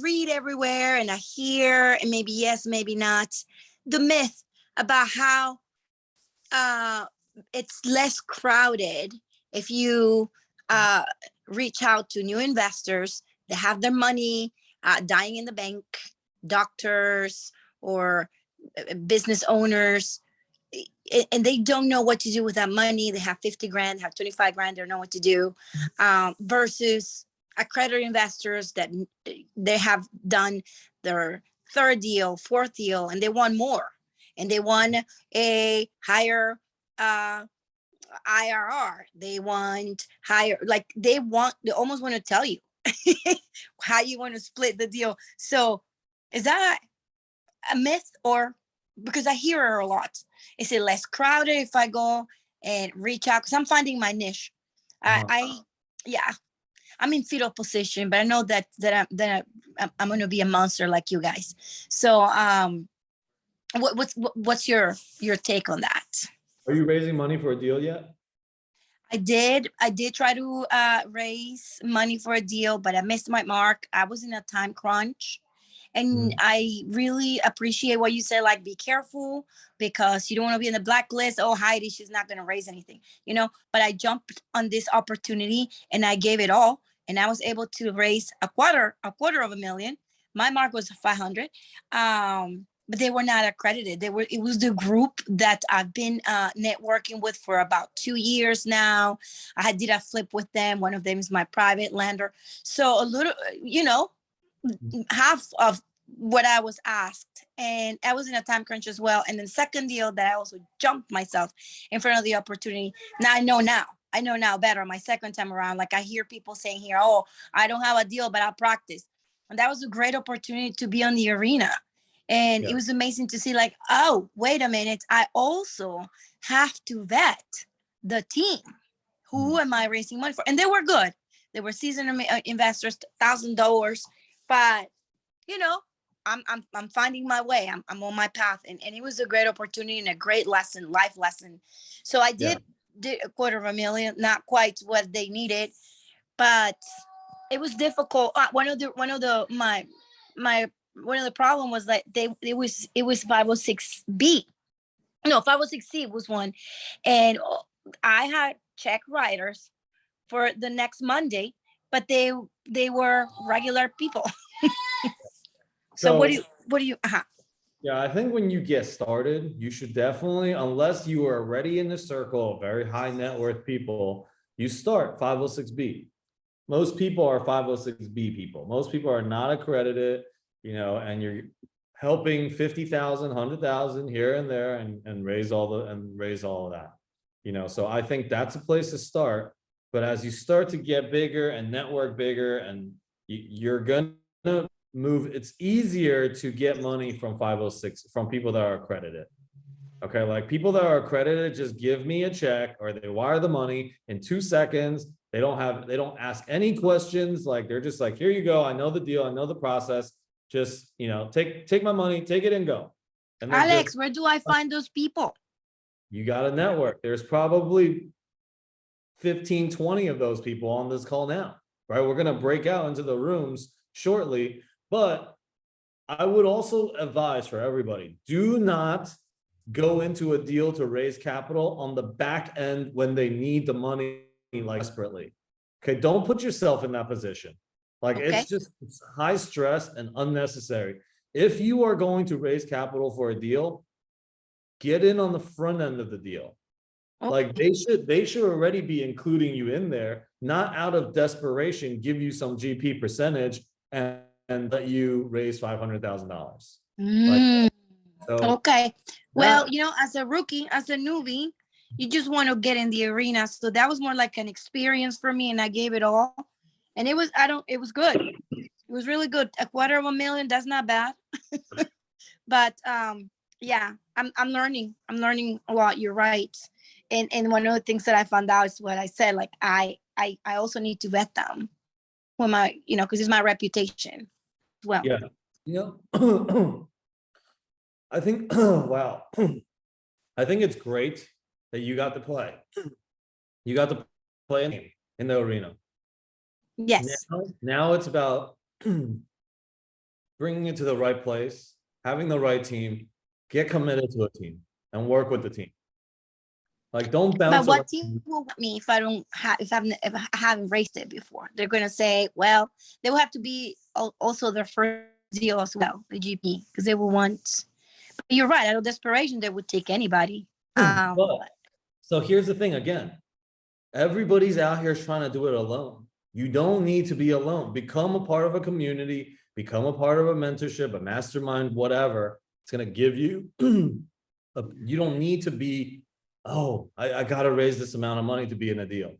[SPEAKER 17] read everywhere and I hear, and maybe yes, maybe not, the myth about how it's less crowded if you reach out to new investors that have their money dying in the bank, doctors or business owners, and they don't know what to do with that money. They have 50 grand, have 25 grand, they don't know what to do, versus accredited investors that they have done their third deal, fourth deal, and they want more, and they want a higher IRR. They want higher, like they almost want to tell you how you want to split the deal. So is that a myth? Or because I hear her a lot, is it less crowded if I go and reach out? Because I'm finding my niche. Yeah. I'm in fetal position, but I know I'm going to be a monster like you guys. So, what's your take on that?
[SPEAKER 1] Are you raising money for a deal yet?
[SPEAKER 17] I did try to raise money for a deal, but I missed my mark. I was in a time crunch. And I really appreciate what you said, like, be careful because you don't want to be in the blacklist. Oh, Heidi, she's not going to raise anything, but I jumped on this opportunity and I gave it all. And I was able to raise a quarter of $1,000,000. My mark was 500. But they were not accredited. It was the group that I've been networking with for about 2 years now. I did a flip with them. One of them is my private lender. So a little, half of what I was asked, and I was in a time crunch as well. And then second deal that I also jumped myself in front of the opportunity. I know now better. My second time around, like I hear people saying here, oh, I don't have a deal, but I'll practice. And that was a great opportunity to be on the arena. And it was amazing to see, like, oh, wait a minute. I also have to vet the team. Who am I raising money for? And they were good. They were seasoned investors, $1,000. But, I'm finding my way. I'm on my path. And it was a great opportunity and a great lesson, life lesson. So I did $250,000, not quite what they needed, but it was difficult. One of the problem was that it was 506B. No, 506C was one. And I had check writers for the next Monday, but they were regular people. So what do you
[SPEAKER 1] Yeah, I think when you get started, you should definitely, unless you are already in the circle of very high net worth people, you start 506B. Most people are 506B people. Most people are not accredited, and you're helping 50,000, 100,000 here and there and raise all of that. So I think that's a place to start. But as you start to get bigger and network bigger, and you're gonna move, it's easier to get money from 506 from people that are accredited. Okay, like people that are accredited just give me a check or they wire the money in 2 seconds. They don't ask any questions. Like, they're just like, here you go. I know the deal. I know the process. Just, take my money, take it and go. And
[SPEAKER 17] Alex, where do I find those people?
[SPEAKER 1] You got a network. There's probably 15, 20 of those people on this call now, right? We're going to break out into the rooms shortly, but I would also advise for everybody, do not go into a deal to raise capital on the back end when they need the money like desperately. Okay, don't put yourself in that position. Like, it's high stress and unnecessary. If you are going to raise capital for a deal, get in on the front end of the deal. Like, they should already be including you in there, not out of desperation, give you some GP percentage and let you raise $500,000.
[SPEAKER 17] Okay. Well, as a rookie, as a newbie, you just want to get in the arena. So that was more like an experience for me, and I gave it all. And it was good. It was really good. $250,000, that's not bad. But yeah, I'm learning a lot. You're right. And one of the things that I found out is what I said, like I also need to vet them when because it's my reputation as well.
[SPEAKER 1] Yeah. I think, wow. I think it's great that you got to play. You got to play in the arena.
[SPEAKER 17] Yes.
[SPEAKER 1] Now it's about bringing it to the right place, having the right team, get committed to a team and work with the team. Like, don't bounce.
[SPEAKER 17] But what team will want me if I haven't raced it before? They're going to say, well, they will have to be also their first deal as well, the GP, because they will want. But you're right. Out of desperation, they would take anybody.
[SPEAKER 1] So here's the thing again. Everybody's out here trying to do it alone. You don't need to be alone. Become a part of a community, become a part of a mentorship, a mastermind, whatever. It's going to give you, you don't need to be, oh, I got to raise this amount of money to be in a deal.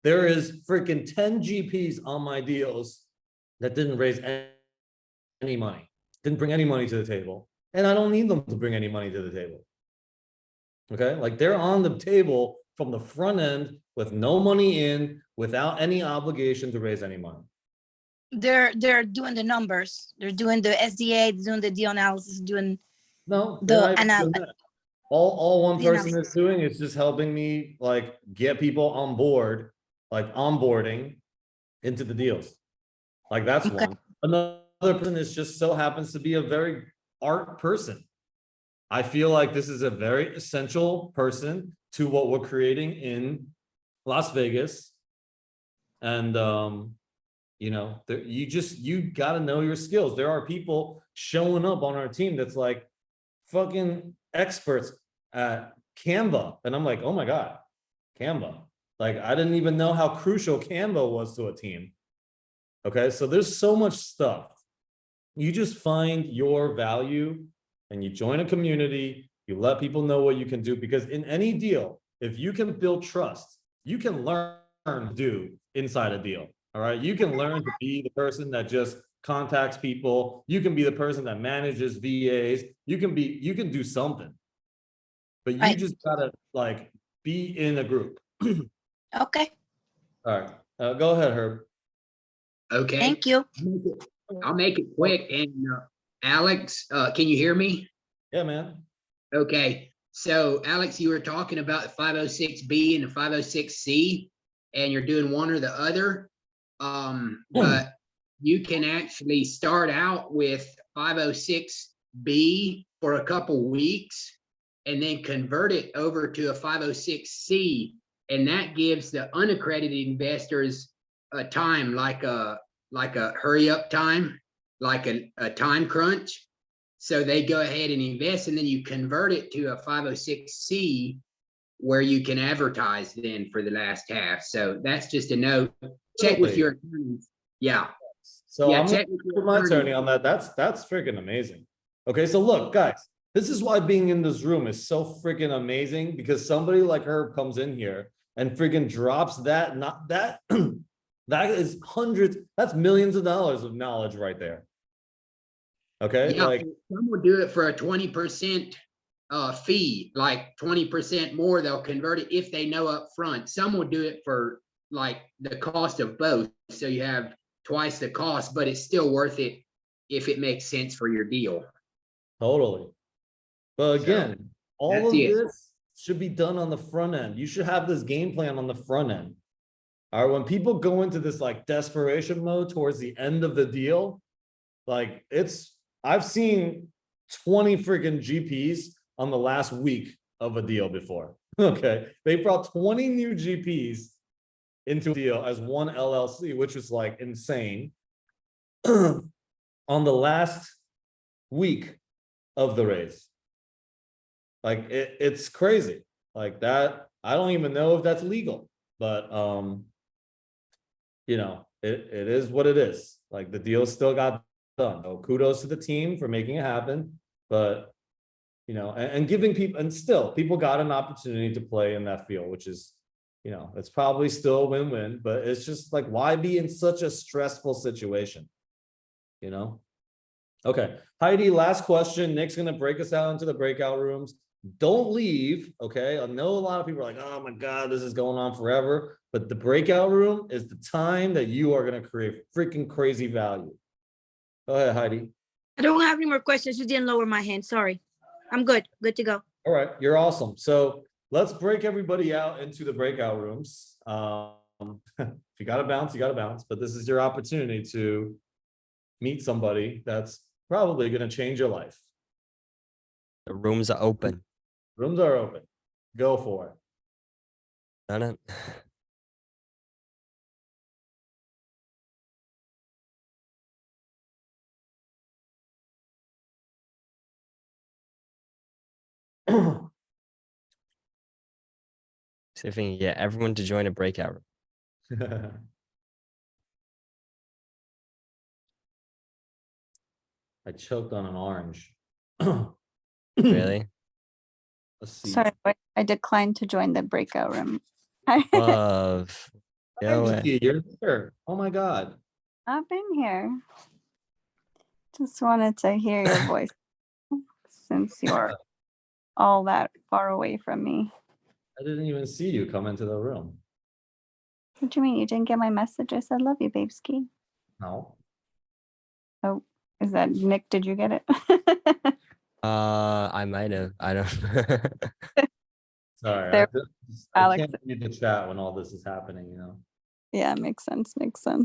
[SPEAKER 1] There is freaking 10 GPs on my deals that didn't raise any money, didn't bring any money to the table. And I don't need them to bring any money to the table. Okay, like they're on the table from the front end with no money in, without any obligation to raise any money.
[SPEAKER 17] They're doing the numbers. They're doing the SDA, doing the deal analysis, doing
[SPEAKER 1] No, they're not
[SPEAKER 17] the
[SPEAKER 1] even doing that. All one
[SPEAKER 17] the
[SPEAKER 1] person
[SPEAKER 17] analysis.
[SPEAKER 1] is doing is just helping me like get people on board, like onboarding into the deals. Like that's one. Another person is just so happens to be a very art person. I feel like this is a very essential person to what we're creating in Las Vegas. And you know, you got to know your skills. There are people showing up on our team that's like fucking experts at Canva. And I'm like, oh my God, Canva. Like, I didn't even know how crucial Canva was to a team. Okay, so there's so much stuff. You just find your value and you join a community, you let people know what you can do, because in any deal, if you can build trust, you can learn to do inside a deal. All right, you can learn to be the person that just contacts people. You can be the person that manages VAs. You can do something, but you just gotta like be in a group.
[SPEAKER 17] Okay.
[SPEAKER 1] All right, go ahead, Herb.
[SPEAKER 4] Okay.
[SPEAKER 17] Thank you.
[SPEAKER 4] I'll make it quick. And Alex, can you hear me?
[SPEAKER 1] Yeah, man.
[SPEAKER 4] Okay. So Alex, you were talking about the 506B and the 506C, and you're doing one or the other. But you can actually start out with 506B for a couple weeks and then convert it over to a 506C. And that gives the unaccredited investors a time, like a hurry up time, like a time crunch. So they go ahead and invest, and then you convert it to a 506C where you can advertise then for the last half. So that's just a note. Check with your attorneys. Yeah.
[SPEAKER 1] So
[SPEAKER 4] Yeah,
[SPEAKER 1] I'm
[SPEAKER 4] check
[SPEAKER 1] gonna
[SPEAKER 4] with your
[SPEAKER 1] put my attorney
[SPEAKER 4] attorney.
[SPEAKER 1] on that. That's freaking amazing. Okay, so look, guys, this is why being in this room is so freaking amazing, because somebody like her comes in here and freaking drops that, not that, that is hundreds, that's millions of dollars of knowledge right there. Okay,
[SPEAKER 4] Yeah,
[SPEAKER 1] like
[SPEAKER 4] some will do it for a 20% fee, like 20% more, they'll convert it if they know up front. Some will do it for like the cost of both. So you have twice the cost, but it's still worth it if it makes sense for your deal.
[SPEAKER 1] totally. But again, all
[SPEAKER 4] that's
[SPEAKER 1] of
[SPEAKER 4] it.
[SPEAKER 1] this should be done on the front end. You should have this game plan on the front end. All right, when people go into this like desperation mode towards the end of the deal, like I've seen 20 freaking GPs on the last week of a deal before. Okay, they brought 20 new GPs into a deal as one LLC, which was like insane on the last week of the raise. Like it's crazy like that. I don't even know if that's legal, but you know, it is what it is. Like the deal still got done. So kudos to the team for making it happen. But you know, and giving people, and still people got an opportunity to play in that field, which is, you know, it's probably still a win-win, but it's just like, why be in such a stressful situation? You know? Okay, Heidi, last question. Nick's gonna break us out into the breakout rooms. Don't leave, okay? I know a lot of people are like, oh my God, this is going on forever. But the breakout room is the time that you are gonna create freaking crazy value. Go ahead, Heidi.
[SPEAKER 17] I don't have any more questions. You didn't lower my hand. Sorry. I'm good. Good to go.
[SPEAKER 1] All right, you're awesome. So let's break everybody out into the breakout rooms. If you gotta bounce, you gotta bounce. But this is your opportunity to meet somebody that's probably gonna change your life.
[SPEAKER 18] The rooms are open.
[SPEAKER 1] Rooms are open. Go for it.
[SPEAKER 18] Done it. See if we can get everyone to join a breakout room.
[SPEAKER 1] I choked on an orange.
[SPEAKER 18] Really?
[SPEAKER 1] Let's see.
[SPEAKER 19] Sorry, I declined to join the breakout room.
[SPEAKER 18] Love. Go away.
[SPEAKER 1] You're here. Oh my God.
[SPEAKER 19] I've been here. Just wanted to hear your voice since you're all that far away from me.
[SPEAKER 1] I didn't even see you come into the room.
[SPEAKER 19] What do you mean? You didn't get my message? I said, love you, babeski.
[SPEAKER 1] No.
[SPEAKER 19] Oh, is that Nick? Did you get it?
[SPEAKER 18] I might have. I don't.
[SPEAKER 1] Sorry,
[SPEAKER 19] There,
[SPEAKER 1] I
[SPEAKER 19] Alex.
[SPEAKER 1] can't read the chat when all this is happening, you know.
[SPEAKER 19] Yeah, makes sense. Makes sense.